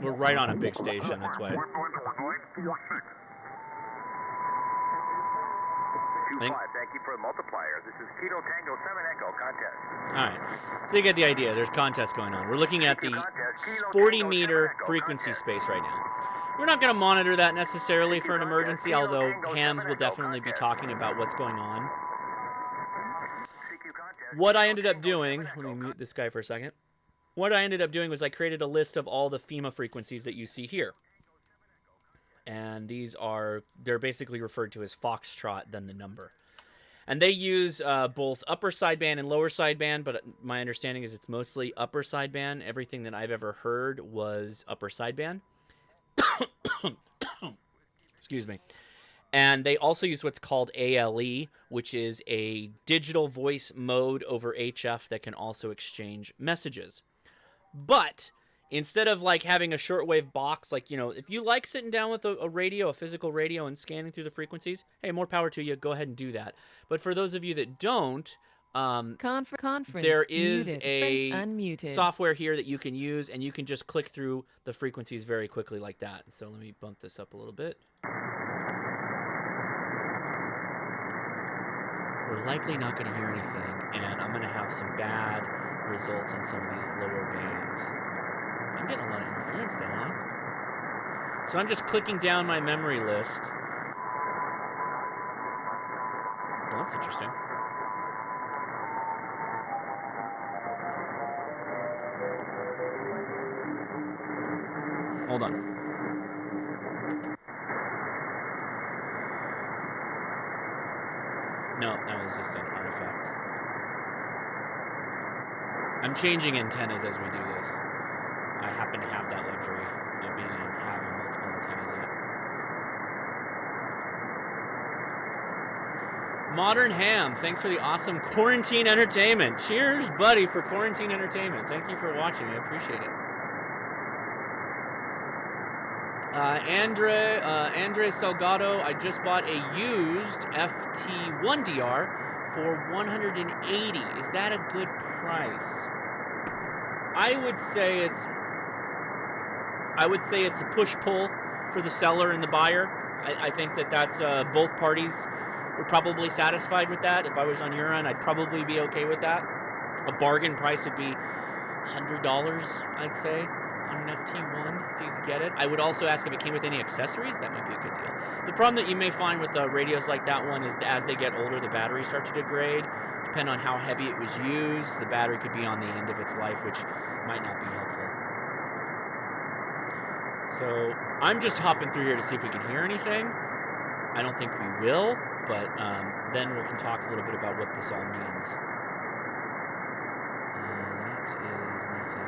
Speaker 2: We're right on a big station, that's why.
Speaker 4: Thank you for the multiplier. This is Kilo Tango 7 Echo Contest.
Speaker 2: All right, so you get the idea. There's contests going on. We're looking at the 40-meter frequency space right now. We're not going to monitor that necessarily for an emergency, although hams will definitely be talking about what's going on. What I ended up doing, let me mute this guy for a second. What I ended up doing was I created a list of all the FEMA frequencies that you see here. And they're basically referred to as Foxtrot, then the number. And they use both upper sideband and lower sideband, but my understanding is it's mostly upper sideband. Everything that I've ever heard was upper sideband. Excuse me. And they also use what's called ALE, which is a digital voice mode over HF that can also exchange messages. But instead of like having a shortwave box, like, you know, if you like sitting down with a radio, a physical radio, and scanning through the frequencies, hey, more power to you. Go ahead and do that. But for those of you that don't, there is a software here that you can use, and you can just click through the frequencies very quickly like that. So let me bump this up a little bit. We're likely not going to hear anything, and I'm going to have some bad results on some of these lower bands. I'm getting a lot of interference though, huh? So I'm just clicking down my memory list. Oh, that's interesting. Hold on. No, that was just an artifact. I'm changing antennas as we do this. I happen to have that luxury of being able to have multiple antennas up. Modern Ham, thanks for the awesome quarantine entertainment. Cheers, buddy, for quarantine entertainment. Thank you for watching. I appreciate it. Andre Salgado, I just bought a used FT1DR for $180. Is that a good price? I would say it's a push-pull for the seller and the buyer. I think that's both parties were probably satisfied with that. If I was on your end, I'd probably be okay with that. A bargain price would be $100, I'd say, on an FT1 if you could get it. I would also ask if it came with any accessories. That might be a good deal. The problem that you may find with radios like that one is as they get older, the batteries start to degrade. Depending on how heavy it was used, the battery could be on the end of its life, which might not be helpful. So I'm just hopping through here to see if we can hear anything. I don't think we will, but then we can talk a little bit about what this all means. That is nothing.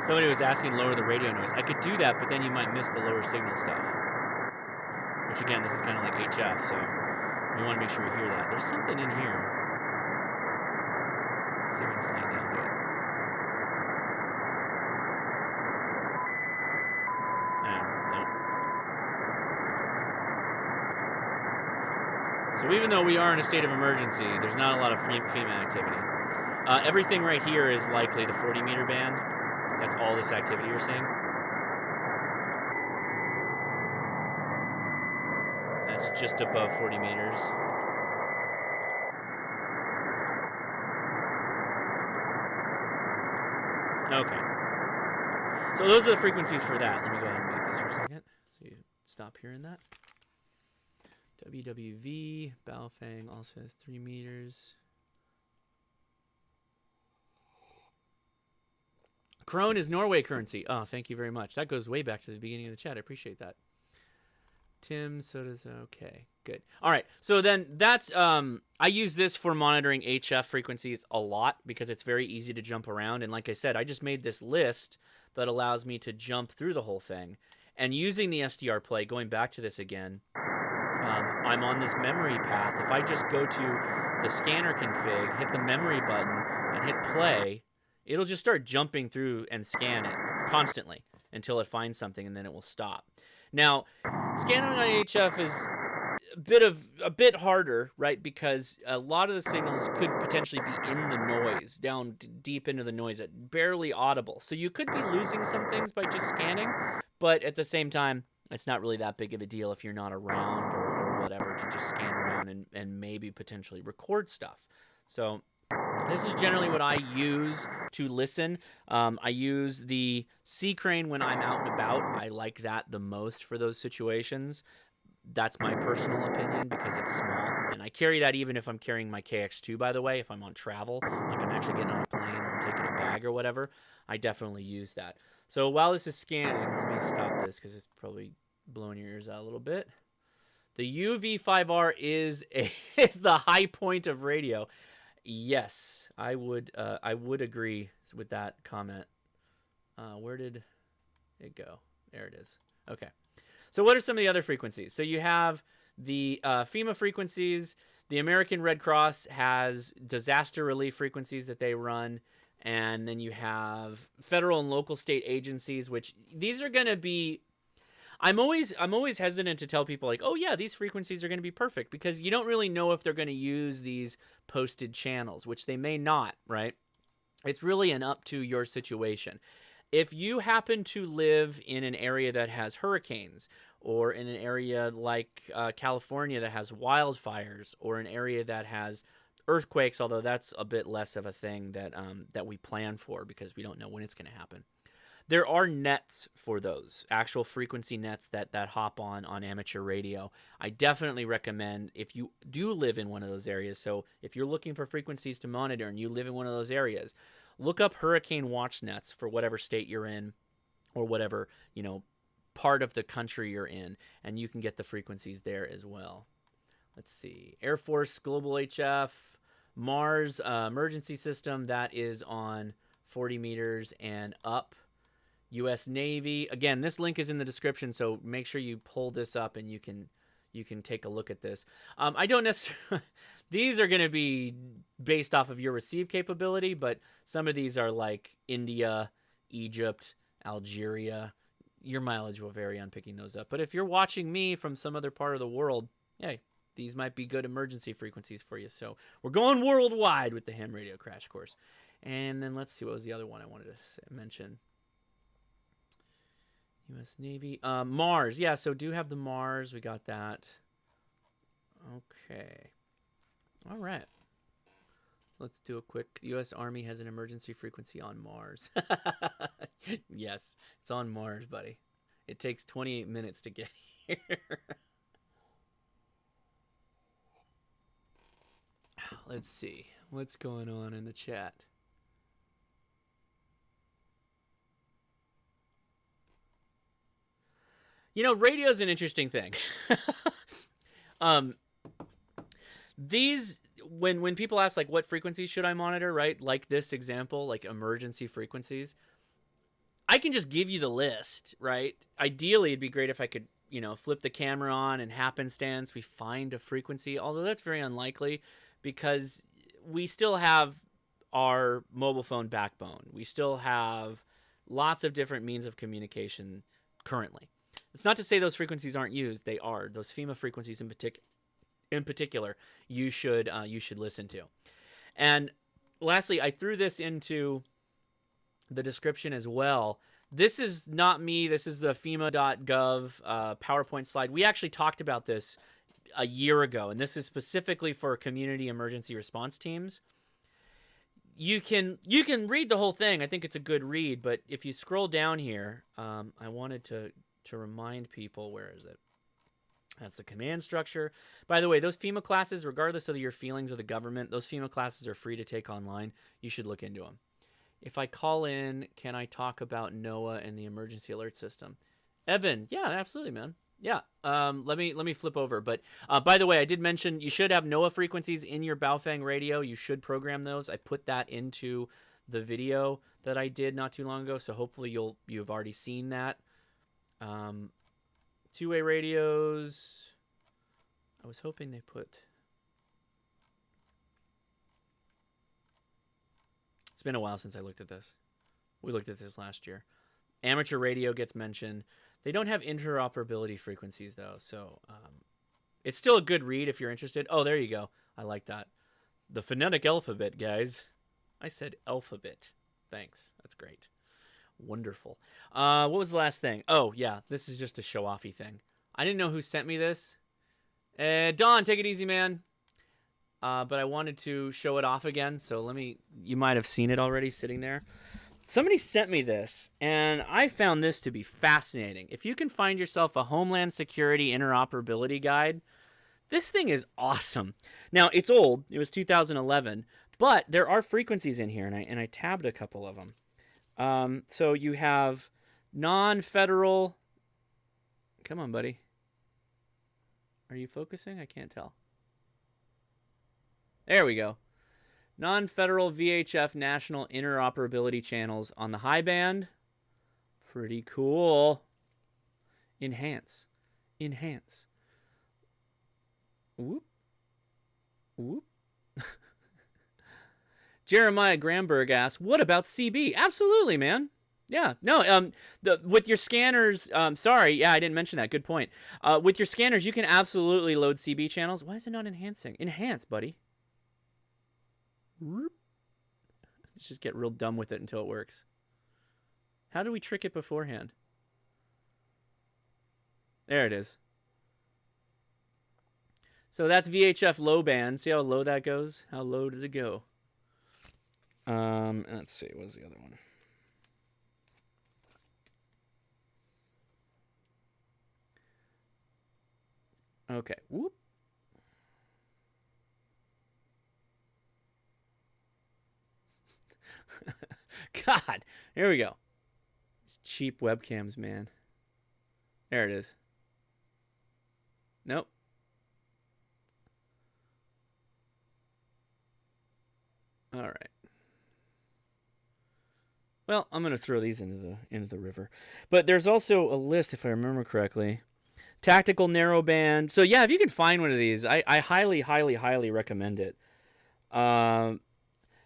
Speaker 2: Somebody was asking lower the radio noise. I could do that, but then you might miss the lower signal stuff. Which again, this is kind of like HF, so we want to make sure we hear that. There's something in here. Let's see if we can slide down to it. Nope. So even though we are in a state of emergency, there's not a lot of FEMA activity. Everything right here is likely the 40-meter band. That's all this activity you're seeing. That's just above 40 meters. Okay. So those are the frequencies for that. Let me go ahead and mute this for a second so you stop hearing that. WWV, Baofeng also has 3 meters. Krone is Norway currency. Oh, thank you very much. That goes way back to the beginning of the chat. I appreciate that. Tim, so does, okay, good. All right, so then that's, I use this for monitoring HF frequencies a lot because it's very easy to jump around. And like I said, I just made this list that allows me to jump through the whole thing. And using the SDR play, going back to this again, I'm on this memory path. If I just go to the scanner config, hit the memory button, and hit play, it'll just start jumping through and scan it constantly until it finds something, and then it will stop. Now, scanning on HF is a bit harder, right? Because a lot of the signals could potentially be in the noise, down deep into the noise, at barely audible. So you could be losing some things by just scanning, but at the same time, it's not really that big of a deal if you're not around or whatever to just scan around and maybe potentially record stuff. So this is generally what I use to listen. I use the C crane when I'm out and about. I like that the most for those situations. That's my personal opinion because it's small. And I carry that even if I'm carrying my KX2, by the way. If I'm on travel, like I'm actually getting on a plane or I'm taking a bag or whatever, I definitely use that. So while this is scanning, let me stop this because it's probably blowing your ears out a little bit. The UV5R is the high point of radio. Yes, I would agree with that comment. Where did it go? There it is. Okay. So what are some of the other frequencies? So you have the FEMA frequencies. The American Red Cross has disaster relief frequencies that they run. And then you have federal and local state agencies, which these are going to be... I'm always hesitant to tell people like, oh yeah, these frequencies are going to be perfect because you don't really know if they're going to use these posted channels, which they may not, right? It's really an up to your situation. If you happen to live in an area that has hurricanes or in an area like California that has wildfires or an area that has earthquakes, although that's a bit less of a thing that we plan for because we don't know when it's going to happen. There are nets for those, actual frequency nets that hop on amateur radio. I definitely recommend if you do live in one of those areas. So if you're looking for frequencies to monitor and you live in one of those areas, look up hurricane watch nets for whatever state you're in or whatever, part of the country you're in, and you can get the frequencies there as well. Let's see. Air Force Global HF, Mars emergency system, that is on 40 meters and up. U.S. Navy. Again, this link is in the description, so make sure you pull this up and you can take a look at this. I don't necessarily... These are going to be based off of your receive capability, but some of these are like India, Egypt, Algeria. Your mileage will vary on picking those up. But if you're watching me from some other part of the world, hey, these might be good emergency frequencies for you. So we're going worldwide with the ham radio crash course. And then let's see, what was the other one I wanted to mention? U.S. Navy. Mars. Yeah, so do have the Mars. We got that. Okay. All right. Let's do a quick... U.S. Army has an emergency frequency on Mars. Yes, it's on Mars, buddy. It takes 28 minutes to get here. Let's see. What's going on in the chat? Radio's an interesting thing. These, when people ask, like, what frequencies should I monitor, right? Like this example, like emergency frequencies. I can just give you the list, right? Ideally, it'd be great if I could, flip the camera on and happenstance we find a frequency, although that's very unlikely because we still have our mobile phone backbone. We still have lots of different means of communication currently. It's not to say those frequencies aren't used. They are. Those FEMA frequencies in particular, you should listen to. And lastly, I threw this into the description as well. This is not me. This is the FEMA.gov PowerPoint slide. We actually talked about this a year ago, and this is specifically for community emergency response teams. You can read the whole thing. I think it's a good read, but if you scroll down here, I wanted to remind people, where is it? That's the command structure. By the way, those FEMA classes, regardless of your feelings of the government, those FEMA classes are free to take online. You should look into them. If I call in, can I talk about NOAA and the emergency alert system? Evan, yeah, absolutely, man. Yeah, let me flip over. But by the way, I did mention you should have NOAA frequencies in your Baofeng radio. You should program those. I put that into the video that I did not too long ago, so hopefully you've already seen that. Two-way radios. I was hoping they put. It's been a while since I looked at this. We looked at this last year. Amateur radio gets mentioned. They don't have interoperability frequencies, though, so it's still a good read if you're interested. Oh, there you go. I like that. The phonetic alphabet, guys. I said alphabet. Thanks. That's great. Wonderful. What was the last thing? Oh, yeah. This is just a show-offy thing. I didn't know who sent me this. Don, take it easy, man. But I wanted to show it off again, so you might have seen it already sitting there. Somebody sent me this, and I found this to be fascinating. If you can find yourself a Homeland Security interoperability guide, this thing is awesome. Now, it's old. It was 2011, but there are frequencies in here, and I tabbed a couple of them. So you have non-federal. Come on, buddy. Are you focusing? I can't tell. There we go. Non-federal VHF national interoperability channels on the high band. Pretty cool. Enhance. Whoop. Jeremiah Gramberg asks, what about CB? Absolutely, man. Yeah, no, with your scanners, sorry, yeah, I didn't mention that. Good point. With your scanners, you can absolutely load CB channels. Why is it not enhancing? Enhance, buddy. Let's just get real dumb with it until it works. How do we trick it beforehand? There it is. So that's VHF low band. See how low that goes? How low does it go? Let's see. What's the other one? Okay. Whoop. God. Here we go. These cheap webcams, man. There it is. Nope. All right. Well, I'm going to throw these into the river. But there's also a list, if I remember correctly. Tactical narrowband. So yeah, if you can find one of these, I highly, highly, highly recommend it.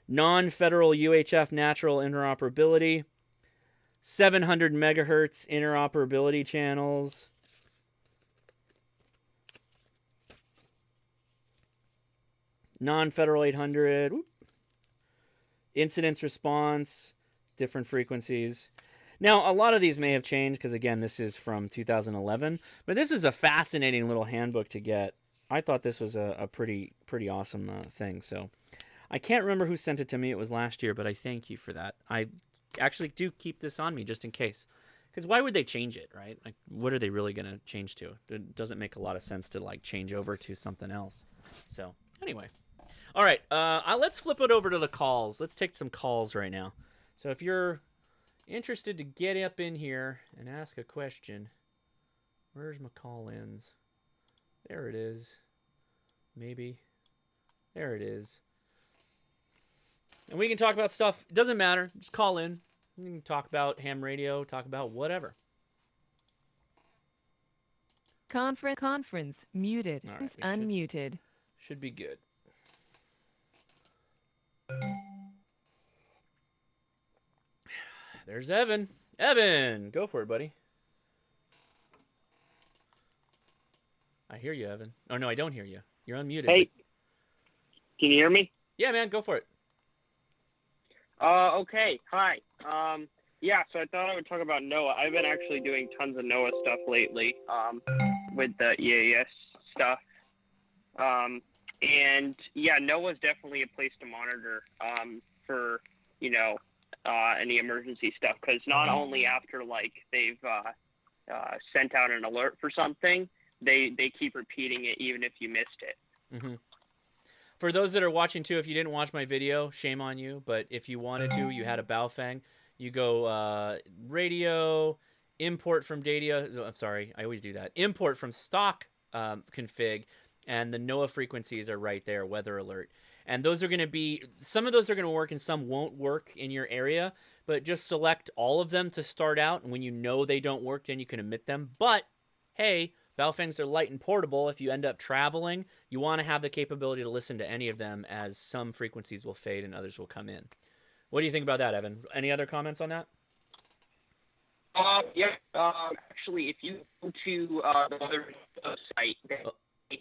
Speaker 2: Non-federal UHF natural interoperability. 700 megahertz interoperability channels. Non-federal 800. Whoop. Incidence response. Different frequencies. Now, a lot of these may have changed because, again, this is from 2011. But this is a fascinating little handbook to get. I thought this was a pretty awesome thing. So I can't remember who sent it to me. It was last year, but I thank you for that. I actually do keep this on me just in case. Because why would they change it, right? Like, what are they really going to change to? It doesn't make a lot of sense to, like, change over to something else. So, anyway. All right, let's flip it over to the calls. Let's take some calls right now. So if you're interested to get up in here and ask a question, where's my call-ins? There it is. Maybe. There it is. And we can talk about stuff. It doesn't matter. Just call in. You can talk about ham radio, talk about whatever.
Speaker 7: Conference muted.
Speaker 2: All right, we
Speaker 7: Unmuted.
Speaker 2: should be good. There's Evan. Evan, go for it, buddy. I hear you, Evan. Oh, no, I don't hear you. You're unmuted.
Speaker 8: Hey, can you hear me?
Speaker 2: Yeah, man, go for it.
Speaker 8: Okay. Hi. Yeah, so I thought I would talk about NOAA. I've been actually doing tons of NOAA stuff lately, with the EAS stuff. And yeah, NOAA's definitely a place to monitor, for, any emergency stuff. Cause not only after like they've, sent out an alert for something, they keep repeating it even if you missed it.
Speaker 2: Mm-hmm. For those that are watching too, if you didn't watch my video, shame on you. But if you wanted to, you had a Baofeng, you go radio, import from data. I'm sorry, I always do that. Import from stock config, and the NOAA frequencies are right there, weather alert. And those are going to be, some of those are going to work and some won't work in your area. But just select all of them to start out. And when you know they don't work, then you can omit them. But hey, Baofengs are light and portable. If you end up traveling, you want to have the capability to listen to any of them, as some frequencies will fade and others will come in. What do you think about that, Evan? Any other comments on that?
Speaker 8: Yeah. Actually, if you go to the other site, they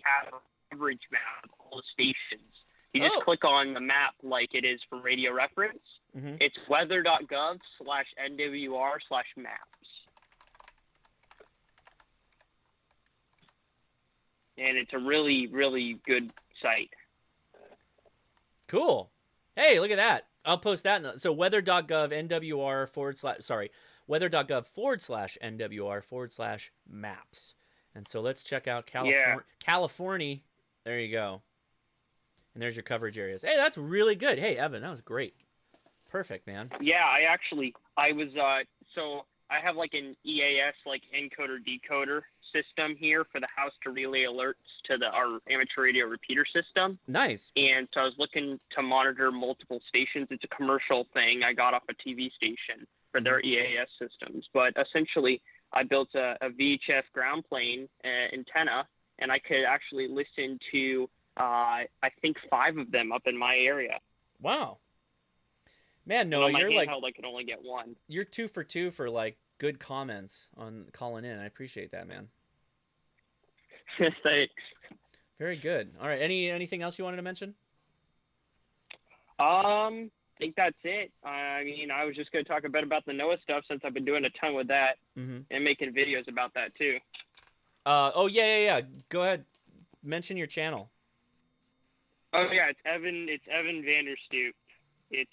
Speaker 8: have a coverage map of all the stations. You just click on the map like it is for radio reference.
Speaker 2: Mm-hmm.
Speaker 8: It's weather.gov/NWR/maps. And it's a really, really good site.
Speaker 2: Cool. Hey, look at that. I'll post that. So weather.gov NWR weather.gov/NWR/maps. And so let's check out California. There you go. And there's your coverage areas. Hey, that's really good. Hey, Evan, that was great. Perfect, man.
Speaker 8: Yeah, I have like an EAS, like encoder decoder system here for the house to relay alerts to our amateur radio repeater system.
Speaker 2: Nice.
Speaker 8: And so I was looking to monitor multiple stations. It's a commercial thing I got off a TV station for their EAS systems. But essentially, I built a VHF ground plane antenna, and I could actually listen to, I think 5 of them up in my area.
Speaker 2: Wow. Man, Noah,
Speaker 8: you're
Speaker 2: like,
Speaker 8: I could only get one.
Speaker 2: You're 2 for 2 for like good comments on calling in. I appreciate that, man.
Speaker 8: Thanks.
Speaker 2: Very good. All right. Anything else you wanted to mention?
Speaker 8: I think that's it. I mean, I was just going to talk a bit about the NOAA stuff since I've been doing a ton with that and making videos about that too.
Speaker 2: Oh yeah. Go ahead. Mention your channel.
Speaker 8: Oh yeah, it's Evan Vanderstoop. It's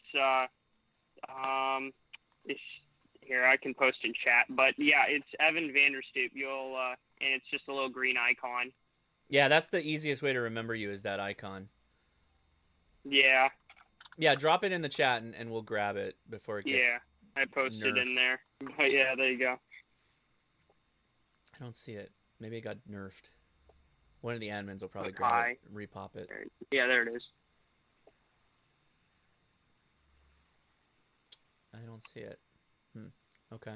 Speaker 8: here, I can post in chat, but yeah, it's Evan Vanderstoop. And it's just a little green icon.
Speaker 2: Yeah, that's the easiest way to remember you, is that icon.
Speaker 8: Yeah.
Speaker 2: Yeah, drop it in the chat and we'll grab it before it gets
Speaker 8: I posted
Speaker 2: nerfed.
Speaker 8: in there. But yeah, there you go.
Speaker 2: I don't see it. Maybe it got nerfed. One of the admins will probably grab it, repop it.
Speaker 8: Yeah, there it is.
Speaker 2: I don't see it. Okay.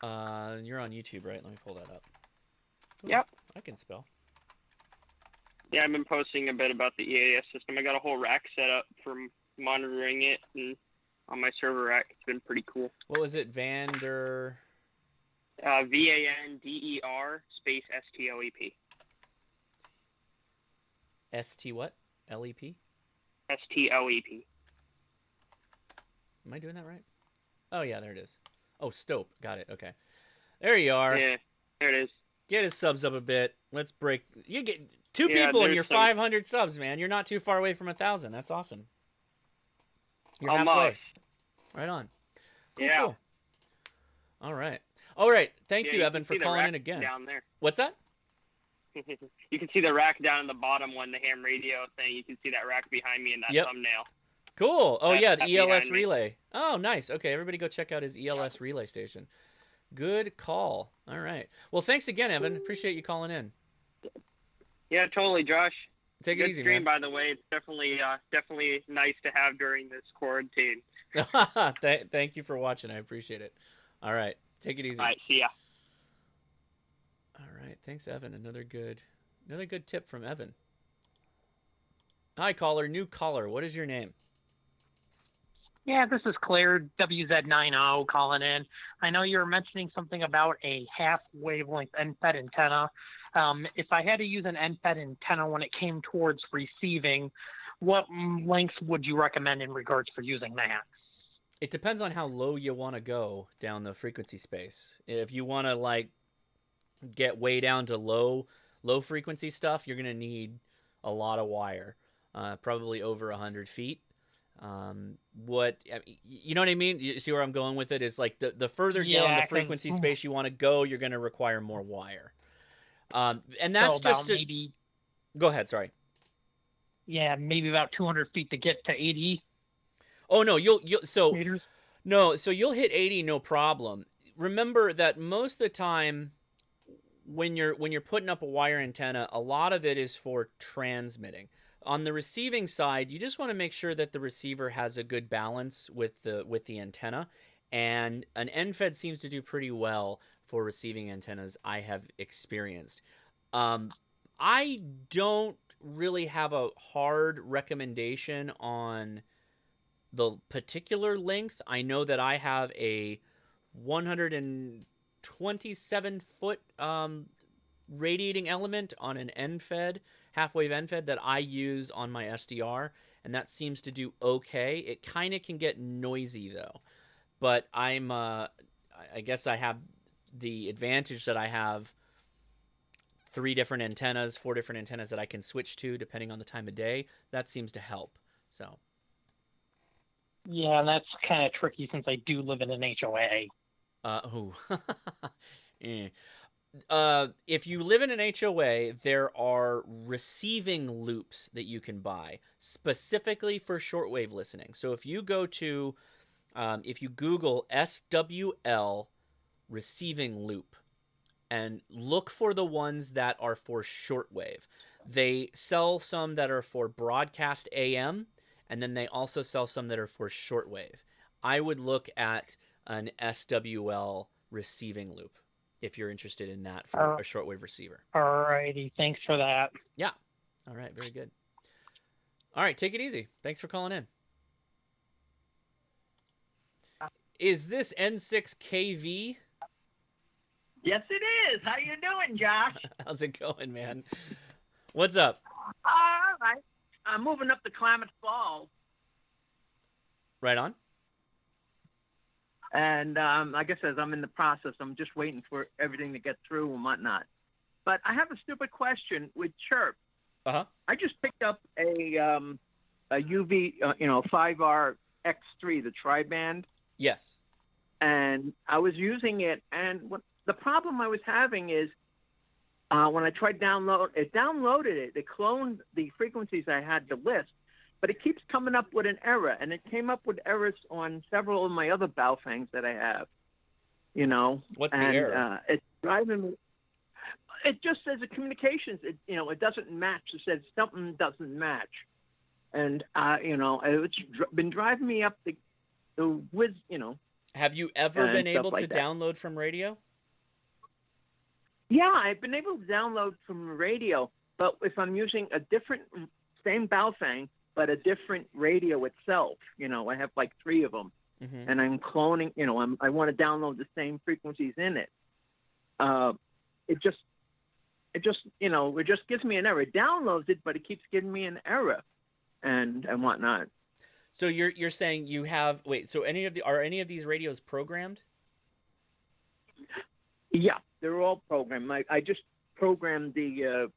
Speaker 2: You're on YouTube, right? Let me pull that up. Ooh,
Speaker 8: Yep.
Speaker 2: I can spell.
Speaker 8: Yeah, I've been posting a bit about the EAS system. I got a whole rack set up for monitoring it and on my server rack. It's been pretty cool.
Speaker 2: What was it? Vander...
Speaker 8: VANDER space STLEP.
Speaker 2: ST what? LEP?
Speaker 8: STLEP.
Speaker 2: Am I doing that right? Oh, yeah, there it is. Oh, Stope. Got it. Okay. There you are.
Speaker 8: Yeah, there it is.
Speaker 2: Get his subs up a bit. Let's break. You get 2 people and you're 500 subs, man. You're not too far away from 1,000. That's awesome. You're halfway. Right on. Cool. All right. All right. Thank you, Evan, for calling in again.
Speaker 8: Down there.
Speaker 2: What's that?
Speaker 8: You can see the rack down in the bottom one, the ham radio thing. You can see that rack behind me in that thumbnail.
Speaker 2: Cool. Oh,
Speaker 8: That's
Speaker 2: yeah, the ELS
Speaker 8: behind me.
Speaker 2: relay. Oh, nice. Okay, everybody go check out his ELS relay station. Good call. All right. Well, thanks again, Evan. Appreciate you calling in.
Speaker 8: Yeah, totally, Josh.
Speaker 2: Take it
Speaker 8: Good
Speaker 2: easy,
Speaker 8: stream,
Speaker 2: man.
Speaker 8: by the way. It's definitely nice to have during this quarantine.
Speaker 2: Thank you for watching. I appreciate it. All right. Take it easy.
Speaker 8: All right, see ya.
Speaker 2: All right. Thanks, Evan. Another good tip from Evan. Hi, caller. New caller. What is your name?
Speaker 9: Yeah, this is Claire, WZ90 calling in. I know you were mentioning something about a half wavelength end-fed antenna. If I had to use an end-fed antenna when it came towards receiving, what length would you recommend in regards for using that?
Speaker 2: It depends on how low you want to go down the frequency space. If you want to like get way down to low frequency stuff, you're gonna need a lot of wire, probably over 100 feet. You know what I mean? You see where I'm going with it? Is like the further down the frequency space you want to go, you're going to require more wire. And that's
Speaker 9: so
Speaker 2: just
Speaker 9: maybe.
Speaker 2: Go ahead. Sorry.
Speaker 9: Yeah, maybe about 200 feet to get to 80.
Speaker 2: Oh no, you'll
Speaker 9: meters.
Speaker 2: No, so you'll hit 80 no problem. Remember that most of the time when you're putting up a wire antenna, a lot of it is for transmitting. On the receiving side, you just want to make sure that the receiver has a good balance with the antenna, and an end-fed seems to do pretty well for receiving antennas I have experienced. I don't really have a hard recommendation on the particular length. I know that I have a 127-foot radiating element on an end-fed, half-wave end-fed that I use on my SDR, and that seems to do okay. It kind of can get noisy though, but I guess I have the advantage that I have 4 different antennas that I can switch to depending on the time of day. That seems to help. So.
Speaker 9: Yeah, and that's kind of tricky since I do live in an HOA.
Speaker 2: If you live in an HOA, there are receiving loops that you can buy specifically for shortwave listening. So if you go to, if you Google SWL receiving loop and look for the ones that are for shortwave, they sell some that are for broadcast AM, and then they also sell some that are for shortwave. I would look at an SWL receiving loop if you're interested in that for a shortwave receiver.
Speaker 9: All righty. Thanks for that.
Speaker 2: Yeah. All right. Very good. All right. Take it easy. Thanks for calling in. Is this N6KV?
Speaker 10: Yes, it is. How you doing, Josh?
Speaker 2: How's it going, man? What's up?
Speaker 10: All right. I'm moving up to Klamath Falls.
Speaker 2: Right on.
Speaker 10: And like I said, I'm in the process. I'm just waiting for everything to get through and whatnot. But I have a stupid question with Chirp.
Speaker 2: Uh-huh.
Speaker 10: I just picked up a UV, 5R X3, the tri-band.
Speaker 2: Yes.
Speaker 10: And I was using it, and the problem I was having is when I tried downloaded it. It cloned the frequencies I had to list, but it keeps coming up with an error, and it came up with errors on several of my other Baofangs that I have.
Speaker 2: What's the error?
Speaker 10: It's driving me. It just says the communications. It doesn't match. It says something doesn't match, and it's been driving me up the whiz.
Speaker 2: Have you ever been able to
Speaker 10: that.
Speaker 2: download from radio?
Speaker 10: Yeah, I've been able to download from radio, but if I'm using a different, same Baofeng, but a different radio itself, I have like 3 of them, and I'm cloning, I want to download the same frequencies in it. It just gives me an error. It downloads it, but it keeps giving me an error and whatnot.
Speaker 2: So you're saying you have, so are any of these radios programmed?
Speaker 10: Yeah, they're all programmed. I just programmed the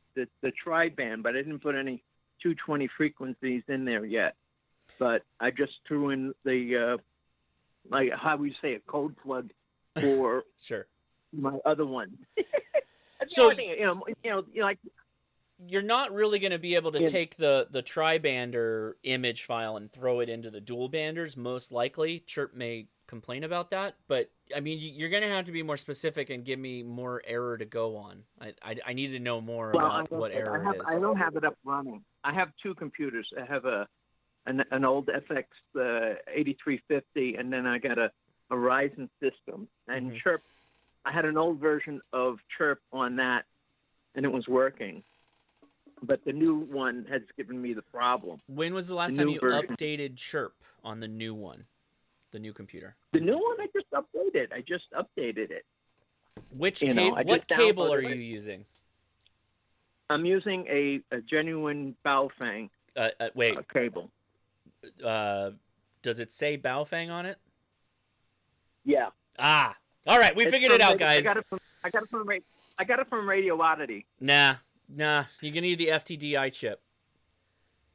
Speaker 10: tri-band, but I didn't put any 220 frequencies in there yet. But I just threw in the like how we say a code plug for
Speaker 2: sure
Speaker 10: my other one.
Speaker 2: So you're not really going to be able to take the tri-bander image file and throw it into the dual banders. Most likely, Chirp may complain about that, but I mean, you're going to have to be more specific and give me more error to go on. I need to know more about what error it is.
Speaker 10: I don't have it up running. I have two computers. I have an old FX 8350, and then I got a Ryzen system. And Chirp, I had an old version of Chirp on that, and it was working. But the new one has given me the problem.
Speaker 2: When was the last time you updated Chirp on the new one? The new computer.
Speaker 10: The new one I just updated. it.
Speaker 2: What cable are you using?
Speaker 10: I'm using a genuine Baofeng cable.
Speaker 2: Does it say Baofeng on it?
Speaker 10: Yeah.
Speaker 2: Ah. All right, we figured it out, guys.
Speaker 10: I got it from Radio Oddity.
Speaker 2: Nah. You're gonna need the FTDI chip.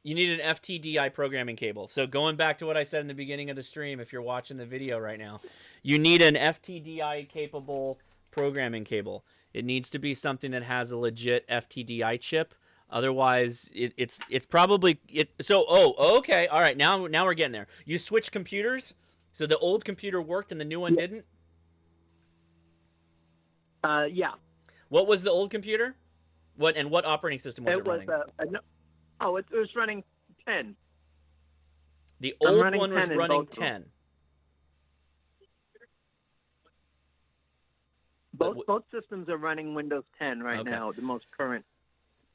Speaker 2: You need an FTDI programming cable. So going back to what I said in the beginning of the stream, if you're watching the video right now, you need an FTDI capable programming cable. It needs to be something that has a legit FTDI chip. Otherwise, it's probably it. So okay, all right. Now we're getting there. You switched computers, so the old computer worked and the new one didn't.
Speaker 10: Yeah.
Speaker 2: What was the old computer? What operating system was it running?
Speaker 10: It was running 10.
Speaker 2: The old one was running 10.
Speaker 10: Both systems are running Windows 10 right now, the most current.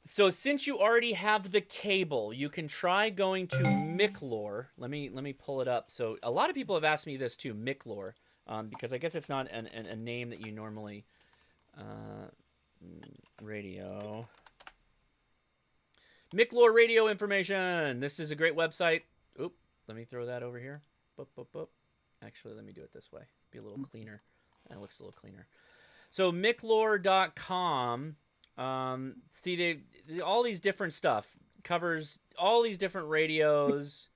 Speaker 2: So since you already have the cable, you can try going to Miclor. Let me pull it up. So a lot of people have asked me this too, Miclor, because I guess it's not a name that you normally radio. Miclor radio information. This is a great website. Oop, let me throw that over here. Boop, boop, boop. Actually, let me do it this way. Be a little cleaner. That looks a little cleaner. So Miclor.com. See, they all these different stuff. Covers all these different radios.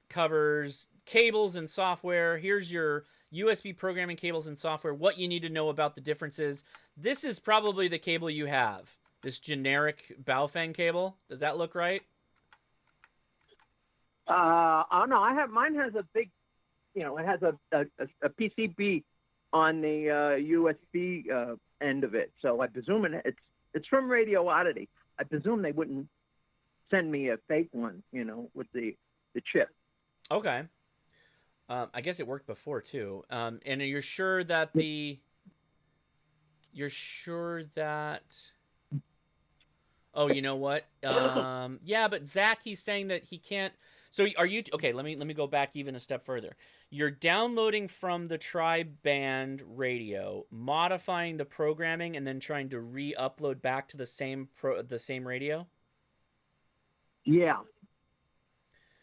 Speaker 2: Covers cables and software. Here's your USB programming cables and software. What you need to know about the differences. This is probably the cable you have. This generic Baofeng cable. Does that look right?
Speaker 10: Oh no, mine has a big, it has a PCB on the USB end of it. So I presume it's from Radio Oddity. I presume they wouldn't send me a fake one, with the chip.
Speaker 2: Okay. I guess it worked before too. And you're sure that Oh, you know what? Yeah, but Zach, he's saying that he can't. So are you okay? Let me go back even a step further. You're downloading from the tri-band radio, modifying the programming, and then trying to re-upload back to the same radio.
Speaker 10: Yeah,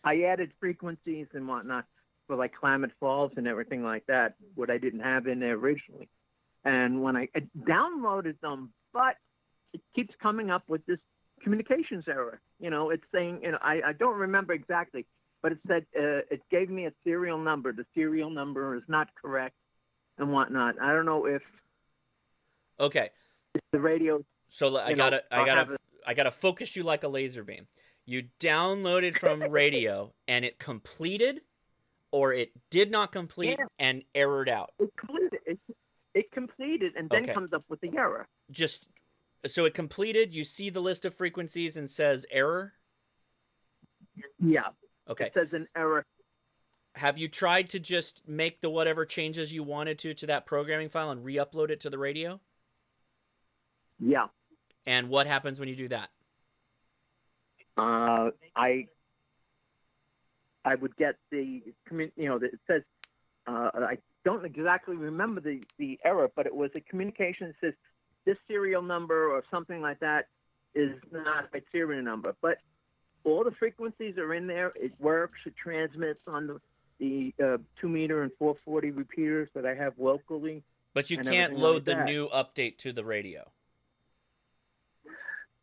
Speaker 10: I added frequencies and whatnot for like Klamath Falls and everything like that, what I didn't have in there originally. And when I downloaded them, but it keeps coming up with this communications error. It's saying, I don't remember exactly, but it said it gave me a serial number. The serial number is not correct and whatnot. I don't know if.
Speaker 2: Okay.
Speaker 10: The radio.
Speaker 2: So I gotta focus you like a laser beam. You downloaded from radio and it completed, or it did not complete and errored out.
Speaker 10: It completed. It completed and then comes up with the error.
Speaker 2: So it completed, you see the list of frequencies and says error?
Speaker 10: Yeah.
Speaker 2: Okay.
Speaker 10: It says an error.
Speaker 2: Have you tried to just make the whatever changes you wanted to that programming file and re-upload it to the radio?
Speaker 10: Yeah.
Speaker 2: And what happens when you do that?
Speaker 10: I would get it says, I don't exactly remember the error, but it was a communication that says, this serial number or something like that is not a serial number. But all the frequencies are in there. It works. It transmits on the 2-meter and 440 repeaters that I have locally.
Speaker 2: But you can't load the new update to the radio.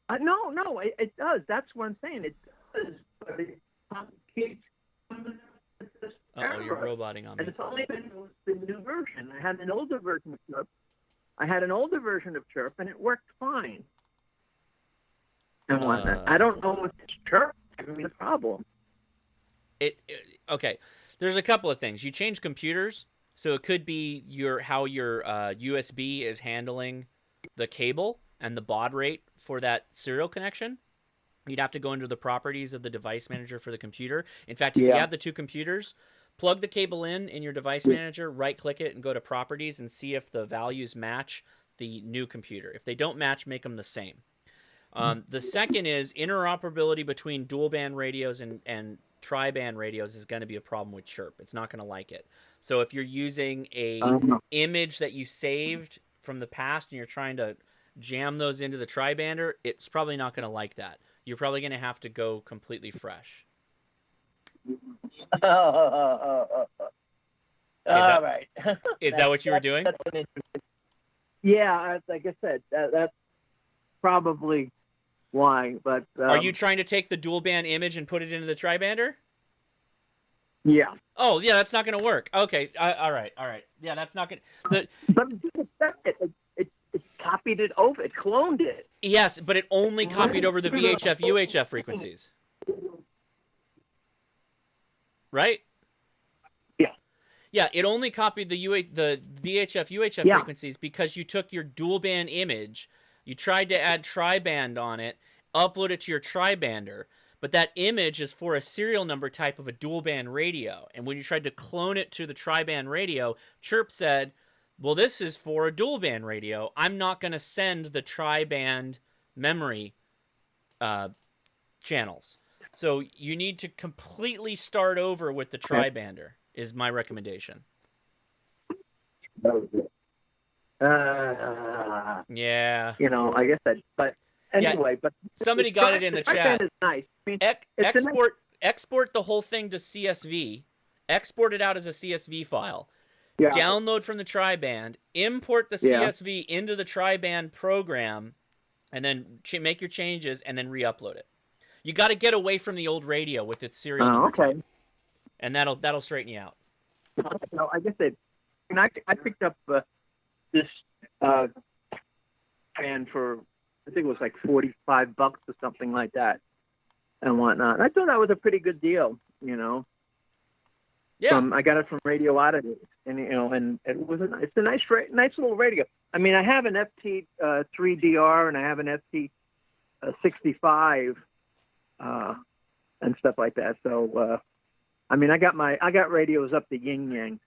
Speaker 10: No, it does. That's what I'm saying. It does. But it keeps.
Speaker 2: You're roboting on me.
Speaker 10: And it's only been the new version. I had an older version of Chirp. And it worked fine. and whatnot. I don't know if it's Chirp having the problem.
Speaker 2: Okay. There's a couple of things. You change computers, so it could be how your USB is handling the cable and the baud rate for that serial connection. You'd have to go into the properties of the device manager for the computer. In fact, if you have the two computers, plug the cable in your device manager, right-click it, and go to properties and see if the values match the new computer. If they don't match, make them the same. The second is interoperability between dual-band radios and tri-band radios is going to be a problem with Chirp. It's not going to like it. So if you're using a image that you saved from the past and you're trying to jam those into the tri-bander, it's probably not going to like that. You're probably going to have to go completely fresh.
Speaker 10: All right.
Speaker 2: Is that what you were doing?
Speaker 10: Yeah, like I said, that's probably why. But
Speaker 2: are you trying to take the dual band image and put it into the tri-bander?
Speaker 10: Yeah.
Speaker 2: Oh, yeah, that's not going to work. Okay, all right. Yeah, that's not going to...
Speaker 10: But it copied it over. It cloned it.
Speaker 2: Yes, but it only copied over the VHF, UHF frequencies. Right?
Speaker 10: Yeah.
Speaker 2: Yeah, it only copied the VHF, UHF frequencies because you took your dual band image, you tried to add tri-band on it, upload it to your tri-bander, but that image is for a serial number type of a dual band radio. And when you tried to clone it to the tri-band radio, Chirp said, well, this is for a dual band radio. I'm not going to send the tri-band memory channels. So you need to completely start over with the tri-bander, is my recommendation. Yeah.
Speaker 10: You know, I guess that, but anyway, but
Speaker 2: somebody got it in the chat.
Speaker 10: Is nice. I mean,
Speaker 2: export the whole thing to CSV, export it out as a CSV file, download from the tri-band, import the CSV into the tri-band program, and then make your changes and then re-upload it. You got to get away from the old radio with its serial number type, and that'll straighten you out.
Speaker 10: No, I guess I picked up this fan for, I think it was like $45 or something like that, and whatnot. I thought that was a pretty good deal, you know.
Speaker 2: Yeah.
Speaker 10: I got it from Radio Oddity, and you know, and it's a nice little radio. I mean, I have an FT 3DR and I have an FT 65 and stuff like that. So, I mean, I got radios up the yin yang.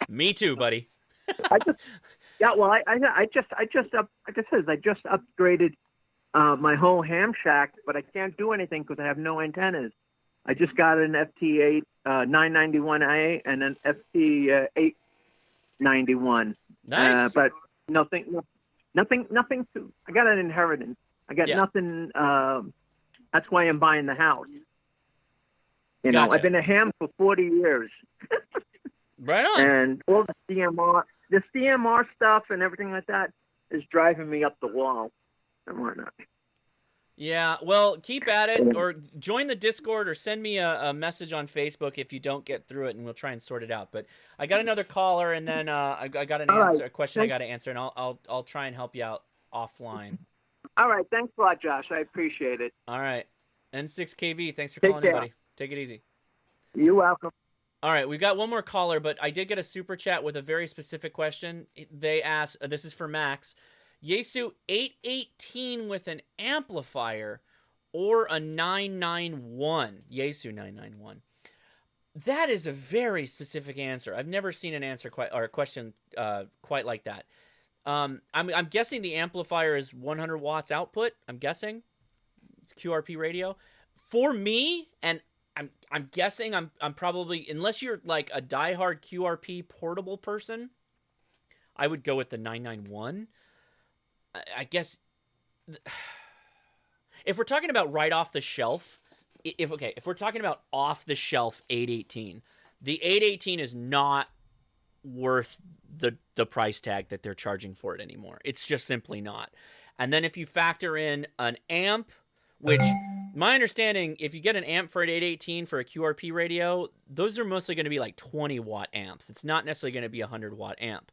Speaker 2: Me too, buddy.
Speaker 10: I just upgraded my whole ham shack, but I can't do anything because I have no antennas. I just got an FT8 991A and an FT 891.
Speaker 2: Nice.
Speaker 10: But nothing. I got an inheritance. I got nothing. That's why I'm buying the house. You know, I've been a ham for 40 years.
Speaker 2: Right on.
Speaker 10: And all the CMR stuff and everything like that is driving me up the wall and whatnot.
Speaker 2: Yeah, well, keep at it, or join the Discord, or send me a message on Facebook if you don't get through it, and we'll try and sort it out. But I got another caller, and then I got a question I got to answer, and I'll try and help you out offline.
Speaker 10: All right, thanks a lot, Josh. I appreciate it.
Speaker 2: All right, N6KV, thanks for calling in, buddy. Take it easy.
Speaker 10: You're welcome.
Speaker 2: All right, we got one more caller, but I did get a super chat with a very specific question. They asked, this is for Max, Yaesu 818 with an amplifier or a 991? Yaesu 991. That is a very specific answer. I've never seen an answer a question quite like that. I'm guessing the amplifier is 100 watts output. I'm guessing it's QRP radio. For me, and I'm guessing I'm probably, unless you're like a diehard QRP portable person, I would go with the 991. I guess if we're talking about right off the shelf, if we're talking about off the shelf 818, the 818 is not worth the price tag that they're charging for it anymore. It's just simply not. And then if you factor in an amp, which my understanding, if you get an amp for an 818 for a QRP radio, those are mostly going to be like 20 watt amps. It's not necessarily going to be a 100 watt amp.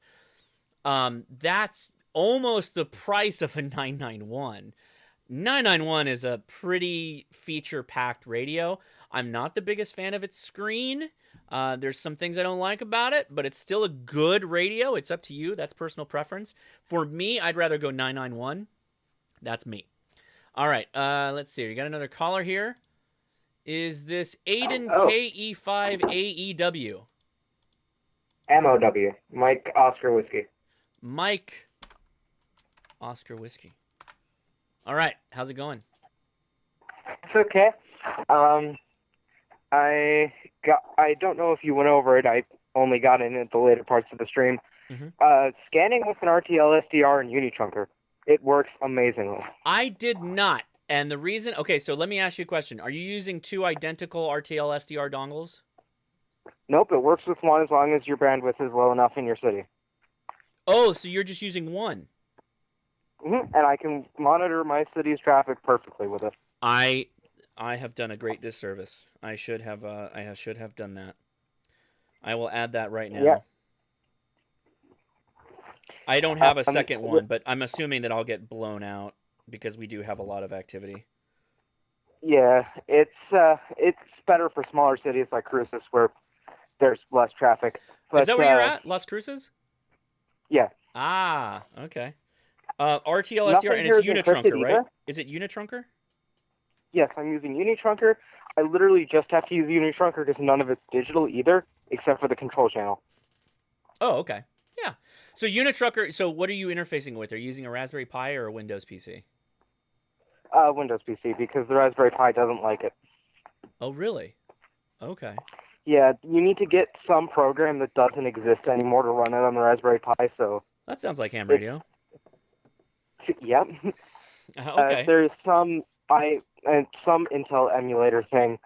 Speaker 2: That's almost the price of a 991. 991 is a pretty feature-packed radio. I'm not the biggest fan of its screen. There's some things I don't like about it, but it's still a good radio. It's up to you. That's personal preference. For me, I'd rather go 991. That's me. All right, let's see. We got another caller here. Is this Aiden KE5 AEW?
Speaker 11: MOW. Mike Oscar Whiskey.
Speaker 2: Mike Oscar Whiskey. All right, how's it going?
Speaker 11: It's okay. I don't know if you went over it. I only got in at the later parts of the stream. Scanning with an RTL SDR and Unitrunker. It works amazingly.
Speaker 2: I did not. And the reason... Okay, so let me ask you a question. Are you using two identical RTL SDR dongles?
Speaker 11: Nope, it works with one as long as your bandwidth is low enough in your city.
Speaker 2: Oh, so you're just using one.
Speaker 11: And I can monitor my city's traffic perfectly with it.
Speaker 2: I have done a great disservice. I should have done that. I will add that right now.
Speaker 11: Yeah.
Speaker 2: I don't have a second one, but I'm assuming that I'll get blown out because we do have a lot of activity.
Speaker 11: Yeah, it's better for smaller cities like Cruces where there's less traffic. But,
Speaker 2: is that where you're at? Las Cruces?
Speaker 11: Yeah.
Speaker 2: Ah, okay. RTL SDR, and it's Unitrunker, right? Is it Unitrunker?
Speaker 11: Yes, I'm using Unitrunker. I literally just have to use Unitrunker because none of it's digital either, except for the control channel.
Speaker 2: Oh, okay. Yeah. So Unitrunker, so what are you interfacing with? Are you using a Raspberry Pi or a Windows PC?
Speaker 11: Windows PC, because the Raspberry Pi doesn't like it.
Speaker 2: Oh, really? Okay.
Speaker 11: Yeah, you need to get some program that doesn't exist anymore to run it on the Raspberry Pi, so...
Speaker 2: That sounds like ham radio.
Speaker 11: Yep.
Speaker 2: Okay.
Speaker 11: There's some Intel emulator thing,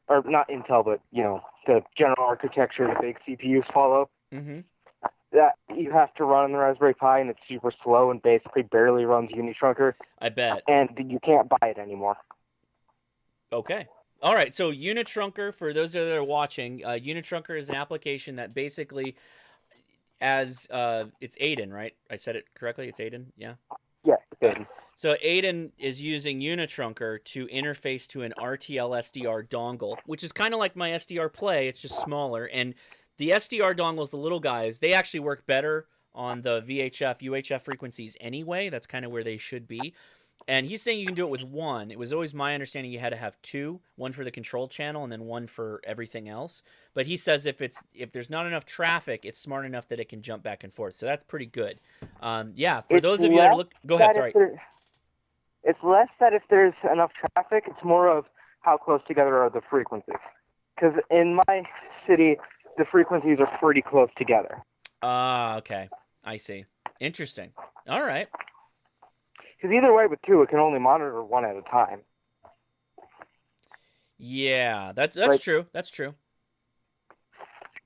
Speaker 11: or not Intel, but, you know, the general architecture the big CPUs follow.
Speaker 2: Mm-hmm.
Speaker 11: That you have to run on the Raspberry Pi, and it's super slow and basically barely runs Unitrunker.
Speaker 2: I bet.
Speaker 11: And you can't buy it anymore.
Speaker 2: Okay. All right. So Unitrunker, for those that are watching, Unitrunker is an application that basically, it's Aiden, right? I said it correctly. It's Aiden. Yeah.
Speaker 11: Yeah, it's Aiden.
Speaker 2: So Aiden is using Unitrunker to interface to an RTL SDR dongle, which is kind of like my SDR Play. It's just smaller. And the SDR dongles, the little guys, they actually work better on the VHF, UHF frequencies anyway. That's kind of where they should be. And he's saying you can do it with one. It was always my understanding you had to have two, one for the control channel and then one for everything else. But he says if there's not enough traffic, it's smart enough that it can jump back and forth. So that's pretty good. Yeah, for those of you that are go ahead, sorry.
Speaker 11: It's less that if there's enough traffic, it's more of how close together are the frequencies. Because in my city, the frequencies are pretty close together.
Speaker 2: Ah, okay. I see. Interesting. All right.
Speaker 11: Because either way, with two, it can only monitor one at a time.
Speaker 2: Yeah, that's true. That's true.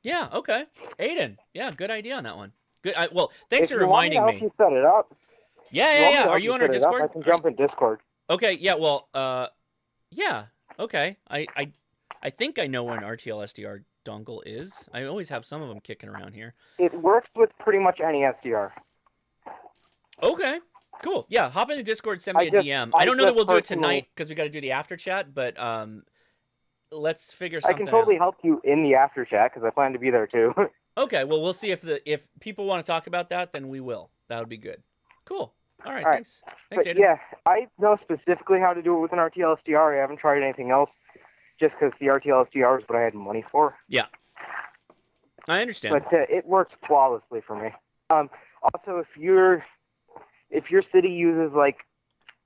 Speaker 2: Yeah, okay. Aiden, yeah, good idea on that one. Good. Well, thanks for reminding me.
Speaker 11: If you set it up.
Speaker 2: Yeah. Are you on our Discord?
Speaker 11: I can jump in Discord.
Speaker 2: Okay, yeah, well, yeah, okay. I think I know where an RTL SDR dongle is. I always have some of them kicking around here.
Speaker 11: It works with pretty much any SDR.
Speaker 2: Okay, cool. Yeah, hop into Discord, send me a DM. I don't know that we'll do it tonight because we got to do the after chat, but let's figure something out.
Speaker 11: I can totally help you in the after chat because I plan to be there too.
Speaker 2: Okay, well, we'll see if people want to talk about that, then we will. That would be good. Cool. All right, thanks. Thanks, Aiden.
Speaker 11: Yeah, I know specifically how to do it with an RTL SDR. I haven't tried anything else just because the RTL SDR is what I had money for.
Speaker 2: Yeah. I understand.
Speaker 11: But it works flawlessly for me. Also, if your city uses like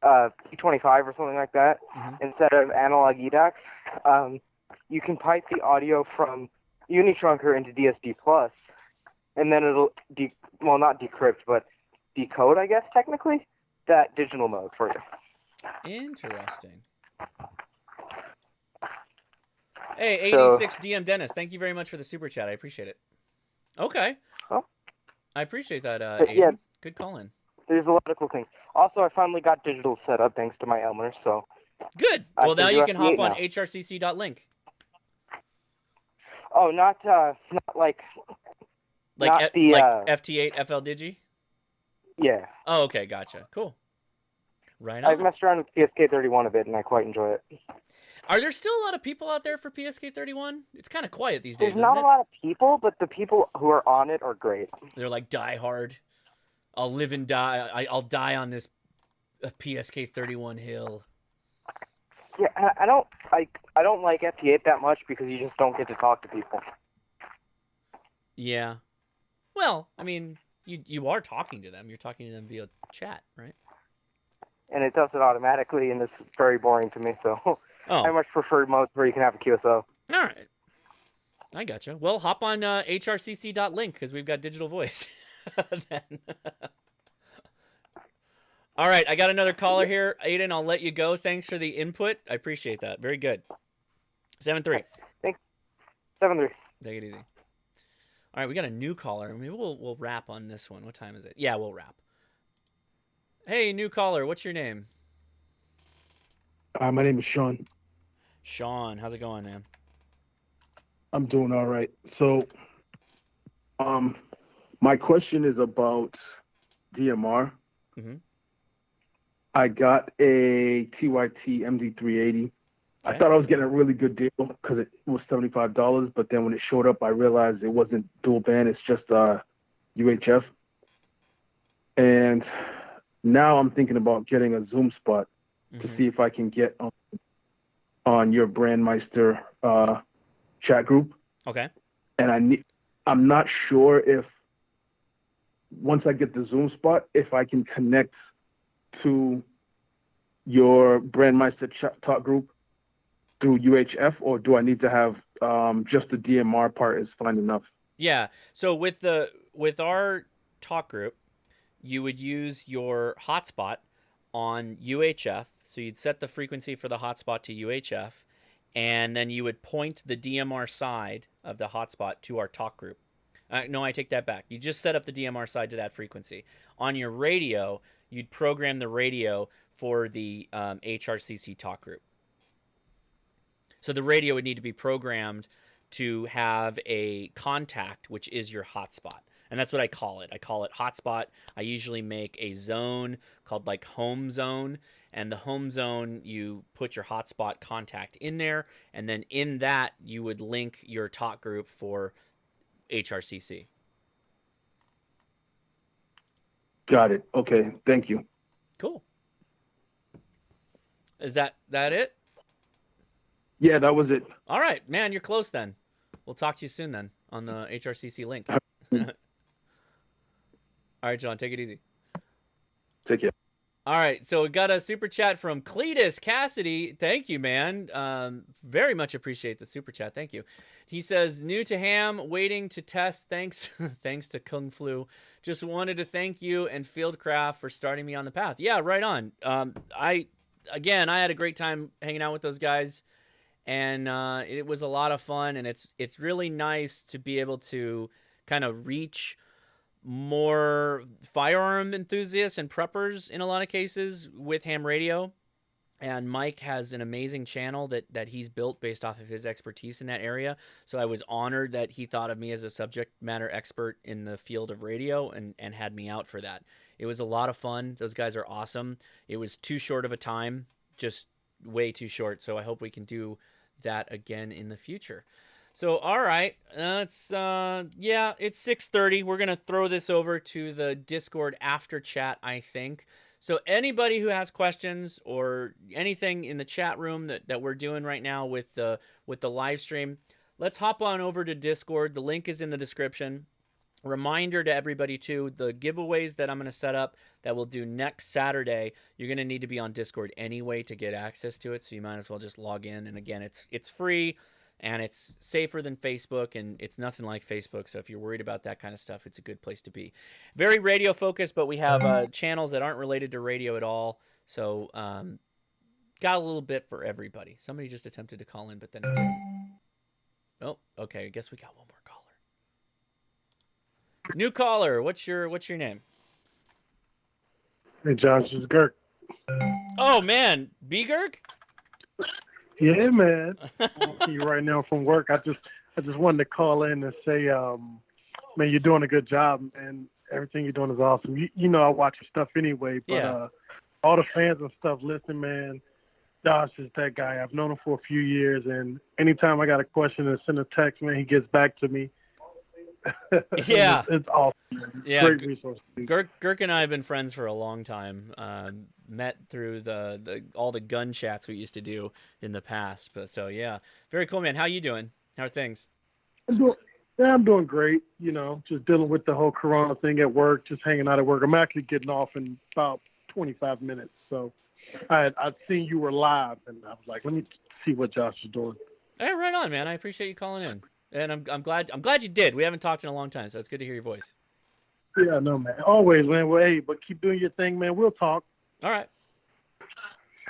Speaker 11: P25 or something like that instead of analog EDAX, you can pipe the audio from Unitrunker into DSD Plus, and then it'll not decrypt, but decode, I guess technically, that digital mode for you.
Speaker 2: Interesting. Hey, 86 DM Dennis, thank you very much for the super chat. I appreciate it. Okay.
Speaker 11: Huh?
Speaker 2: I appreciate that, Aiden.
Speaker 11: Yeah,
Speaker 2: good call in.
Speaker 11: There's a lot of cool things. Also, I finally got digital set up thanks to my Elmer, so...
Speaker 2: Good. Well, now you can hop on hrcc.link.
Speaker 11: Oh, not like...
Speaker 2: Like,
Speaker 11: not the,
Speaker 2: like FT8 FL Digi?
Speaker 11: Yeah.
Speaker 2: Oh, okay, gotcha. Cool. Right
Speaker 11: I've
Speaker 2: on.
Speaker 11: messed around with PSK31 a bit, and I quite enjoy it.
Speaker 2: Are there still a lot of people out there for PSK31? It's kind of quiet these days,
Speaker 11: There's not
Speaker 2: isn't
Speaker 11: a
Speaker 2: it?
Speaker 11: lot of people, but the people who are on it are great.
Speaker 2: They're like die hard. I'll live and die. I'll die on this PSK31 hill.
Speaker 11: Yeah, I don't like FT8 that much because you just don't get to talk to people.
Speaker 2: Yeah. Well, I mean, you are talking to them. You're talking to them via chat, right?
Speaker 11: And it does it automatically, and it's very boring to me. So I much prefer modes where you can have a QSO.
Speaker 2: All right. I gotcha. Well, hop on hrcc.link because we've got digital voice. Then. All right, I got another caller here. Aiden, I'll let you go. Thanks for the input. I appreciate that. Very good. 7-3.
Speaker 11: Thanks. 7-3.
Speaker 2: Take it easy. All right, we got a new caller. Maybe we'll wrap on this one. What time is it? Yeah, we'll wrap. Hey, new caller. What's your name?
Speaker 12: My name is Sean.
Speaker 2: Sean, how's it going, man?
Speaker 12: I'm doing all right. So, my question is about DMR.
Speaker 2: Mm-hmm.
Speaker 12: I got a TYT MD380. I thought I was getting a really good deal because it was $75, but then when it showed up, I realized it wasn't dual band. It's just UHF. And now I'm thinking about getting a Zoom spot to see if I can get on your Brandmeister chat group.
Speaker 2: Okay.
Speaker 12: And I'm not sure if once I get the Zoom spot, if I can connect to your Brandmeister talk group through UHF, or do I need to have just the DMR part is fine enough?
Speaker 2: Yeah. So with our talk group, you would use your hotspot on UHF. So you'd set the frequency for the hotspot to UHF, and then you would point the DMR side of the hotspot to our talk group. No, I take that back. You just set up the DMR side to that frequency. On your radio, you'd program the radio for the HRCC talk group. So the radio would need to be programmed to have a contact, which is your hotspot. And that's what I call it. I call it hotspot. I usually make a zone called like home zone. And the home zone, you put your hotspot contact in there. And then in that, you would link your talk group for HRCC.
Speaker 12: Got it. Okay. Thank you.
Speaker 2: Cool. Is that it?
Speaker 12: Yeah, that was it.
Speaker 2: All right, man, you're close then. We'll talk to you soon then on the HRCC link. All right, John, take it easy.
Speaker 12: Take care.
Speaker 2: All right, so we got a super chat from Cletus Cassidy. Thank you, man. Very much appreciate the super chat. Thank you. He says, new to ham, waiting to test. Thanks thanks to Kung Flu. Just wanted to thank you and Fieldcraft for starting me on the path. Yeah, right on. I had a great time hanging out with those guys, and it was a lot of fun, and it's really nice to be able to kind of reach more firearm enthusiasts and preppers in a lot of cases with ham radio. And Mike has an amazing channel that he's built based off of his expertise in that area. So I was honored that he thought of me as a subject matter expert in the field of radio and had me out for that. It was a lot of fun. Those guys are awesome. It was too short of a time, just way too short. So I hope we can do that again in the future. So, all right, it's 6:30. We're going to throw this over to the Discord after chat, I think. So anybody who has questions or anything in the chat room that we're doing right now with the live stream, let's hop on over to Discord. The link is in the description. Reminder to everybody, too, the giveaways that I'm going to set up that we'll do next Saturday, you're going to need to be on Discord anyway to get access to it, so you might as well just log in. And again, it's free. And it's safer than Facebook, and it's nothing like Facebook. So if you're worried about that kind of stuff, it's a good place to be. Very radio focused, but we have channels that aren't related to radio at all. So got a little bit for everybody. Somebody just attempted to call in, but then it didn't. Oh, okay. I guess we got one more caller. New caller. What's your name?
Speaker 13: Hey, Josh, this is Girk.
Speaker 2: Oh man, B Girk.
Speaker 13: Yeah, man. I'm you right now from work. I just wanted to call in and say, man, you're doing a good job, and everything you're doing is awesome. You know, I watch your stuff anyway, but
Speaker 2: yeah.
Speaker 13: all the fans and stuff. Listen, man, Josh is that guy. I've known him for a few years, and anytime I got a question and send a text, man, he gets back to me.
Speaker 2: Yeah.
Speaker 13: It's awesome. Man.
Speaker 2: Yeah,
Speaker 13: Great resource.
Speaker 2: Girk and I have been friends for a long time. Met through the all the gun chats we used to do in the past. But so yeah, very cool, man. How you doing? How are things?
Speaker 13: I'm doing great. You know, just dealing with the whole Corona thing at work, just hanging out at work. I'm actually getting off in about 25 minutes. So I'd seen you were live, and I was like, let me see what Josh is doing.
Speaker 2: Hey, right on, man. I appreciate you calling in, and I'm glad you did. We haven't talked in a long time, so it's good to hear your voice.
Speaker 13: Yeah, no, man. Always, man. Well, hey, but keep doing your thing, man. We'll talk.
Speaker 2: All right.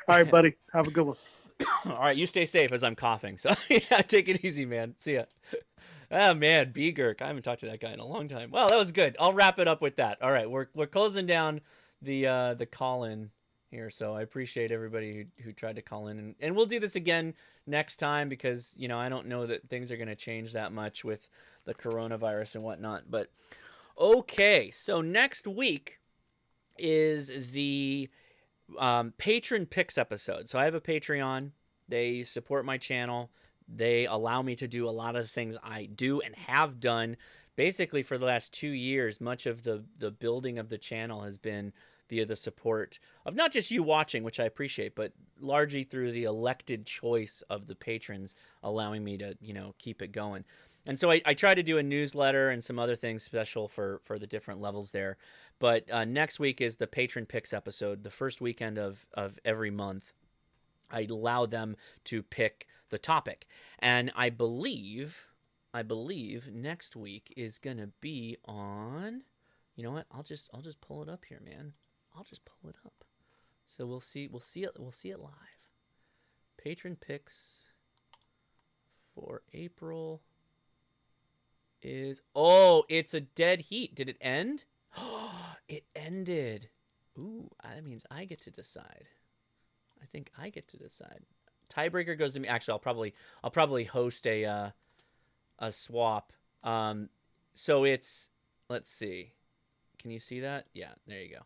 Speaker 13: All right, buddy. Have a good one.
Speaker 2: All right, you stay safe as I'm coughing. So yeah, take it easy, man. See ya. Oh man, B Girk. I haven't talked to that guy in a long time. Well, that was good. I'll wrap it up with that. All right, we're closing down the call in here, so I appreciate everybody who tried to call in, and we'll do this again next time because I don't know that things are going to change that much with the coronavirus and whatnot. But okay, so next week is the patron picks episode. So I have a Patreon. They support my channel. They allow me to do a lot of the things I do and have done basically for the last 2 years. Much of the building of the channel has been via the support of not just you watching, which I appreciate, but largely through the elected choice of the patrons allowing me to, keep it going. And so I try to do a newsletter and some other things special for the different levels there. But next week is the patron picks episode, the first weekend of every month. I allow them to pick the topic. And I believe next week is going to be on, you know what? I'll just pull it up here, man. I'll just pull it up. So we'll see it live. Patron picks for April is, it's a dead heat. Did it end? It ended. Ooh, that means I get to decide. I think I get to decide. Tiebreaker goes to me. Actually, I'll probably host a swap. So it's, let's see. Can you see that? Yeah, there you go.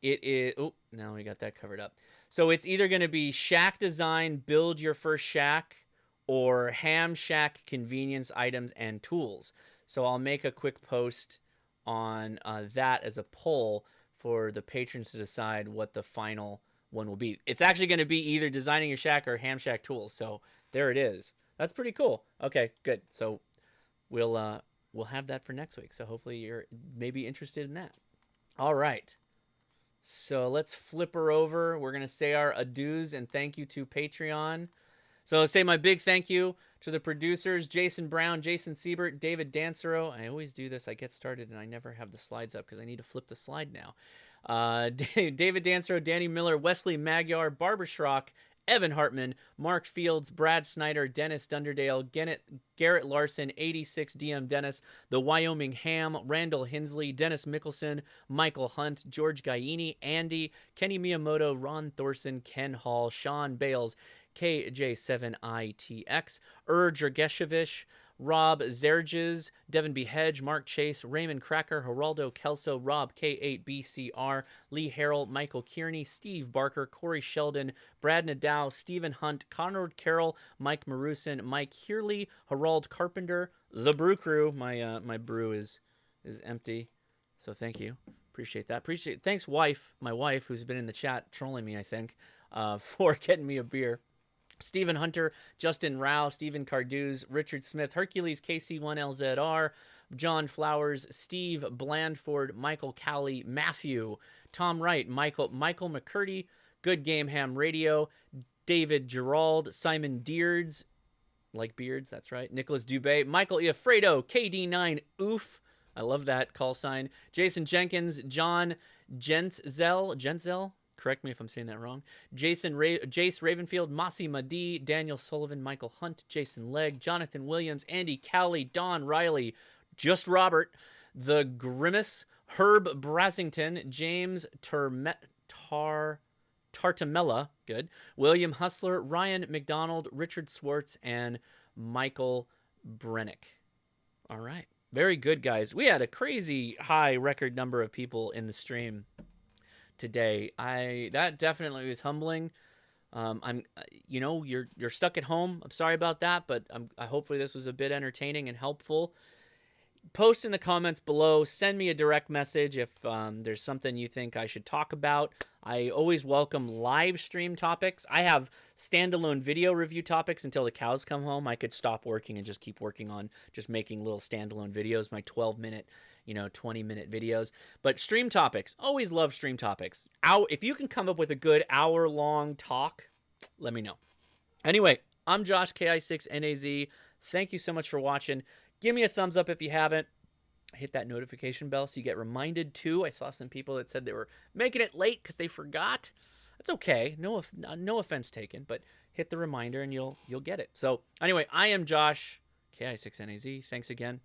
Speaker 2: It is. Oh, now we got that covered up. So it's either going to be shack design, build your first shack, or ham shack convenience items and tools. So I'll make a quick post on that as a poll for the patrons to decide what the final one will be. It's actually going to be either designing your shack or ham shack tools. So there it is. That's pretty cool. Okay, good. So we'll have that for next week. So hopefully you're maybe interested in that. All right. So let's flip her over. We're going to say our adieus and thank you to Patreon. So I'll say my big thank you to the producers, Jason Brown, Jason Siebert, David Dancero. I always do this. I get started and I never have the slides up because I need to flip the slide now. David Dancero, Danny Miller, Wesley Magyar, Barbara Schrock, Evan Hartman, Mark Fields, Brad Snyder, Dennis Dunderdale, Garrett Larson, 86 DM Dennis, The Wyoming Ham, Randall Hensley, Dennis Mickelson, Michael Hunt, George Gaiini, Andy, Kenny Miyamoto, Ron Thorson, Ken Hall, Sean Bales, KJ7ITX, Jergeshevich, Rob Zerges, Devin B. Hedge, Mark Chase, Raymond Cracker, Geraldo Kelso, Rob K8BCR, Lee Harrell, Michael Kearney, Steve Barker, Corey Sheldon, Brad Nadow, Stephen Hunt, Conrad Carroll, Mike Marusin, Mike Heerly, Harald Carpenter, The Brew Crew. My brew is empty, so thank you. Appreciate that. Thanks, my wife, who's been in the chat trolling me, I think, for getting me a beer. Stephen Hunter, Justin Rao, Stephen Carduz, Richard Smith, Hercules KC1LZR, John Flowers, Steve Blandford, Michael Cowley, Matthew, Tom Wright, Michael McCurdy, Good Game Ham Radio, David Gerald, Simon Deards, like beards, that's right, Nicholas Dubé, Michael Iafredo, KD9 Oof, I love that call sign, Jason Jenkins, John Gentzel, correct me if I'm saying that wrong. Jace Ravenfield, Mossy Madi, Daniel Sullivan, Michael Hunt, Jason Legg, Jonathan Williams, Andy Cowley, Don Riley, Just Robert, The Grimace, Herb Brassington, James Tartamella, good, William Hustler, Ryan McDonald, Richard Swartz, and Michael Brennick. All right. Very good, guys. We had a crazy high record number of people in the stream today. That definitely was humbling. You're stuck at home. I'm sorry about that, but hopefully this was a bit entertaining and helpful. Post in the comments below. Send me a direct message if there's something you think I should talk about. I always welcome live stream topics. I have standalone video review topics until the cows come home. I could stop working and just keep working on just making little standalone videos, my 12-minute, 20-minute videos. But stream topics, always love stream topics. If you can come up with a good hour-long talk, let me know. Anyway, I'm Josh, KI6NAZ. Thank you so much for watching. Give me a thumbs up if you haven't. Hit that notification bell so you get reminded too. I saw some people that said they were making it late because they forgot. That's okay. No offense taken, but hit the reminder and you'll get it. So anyway, I am Josh, KI6NAZ. Thanks again.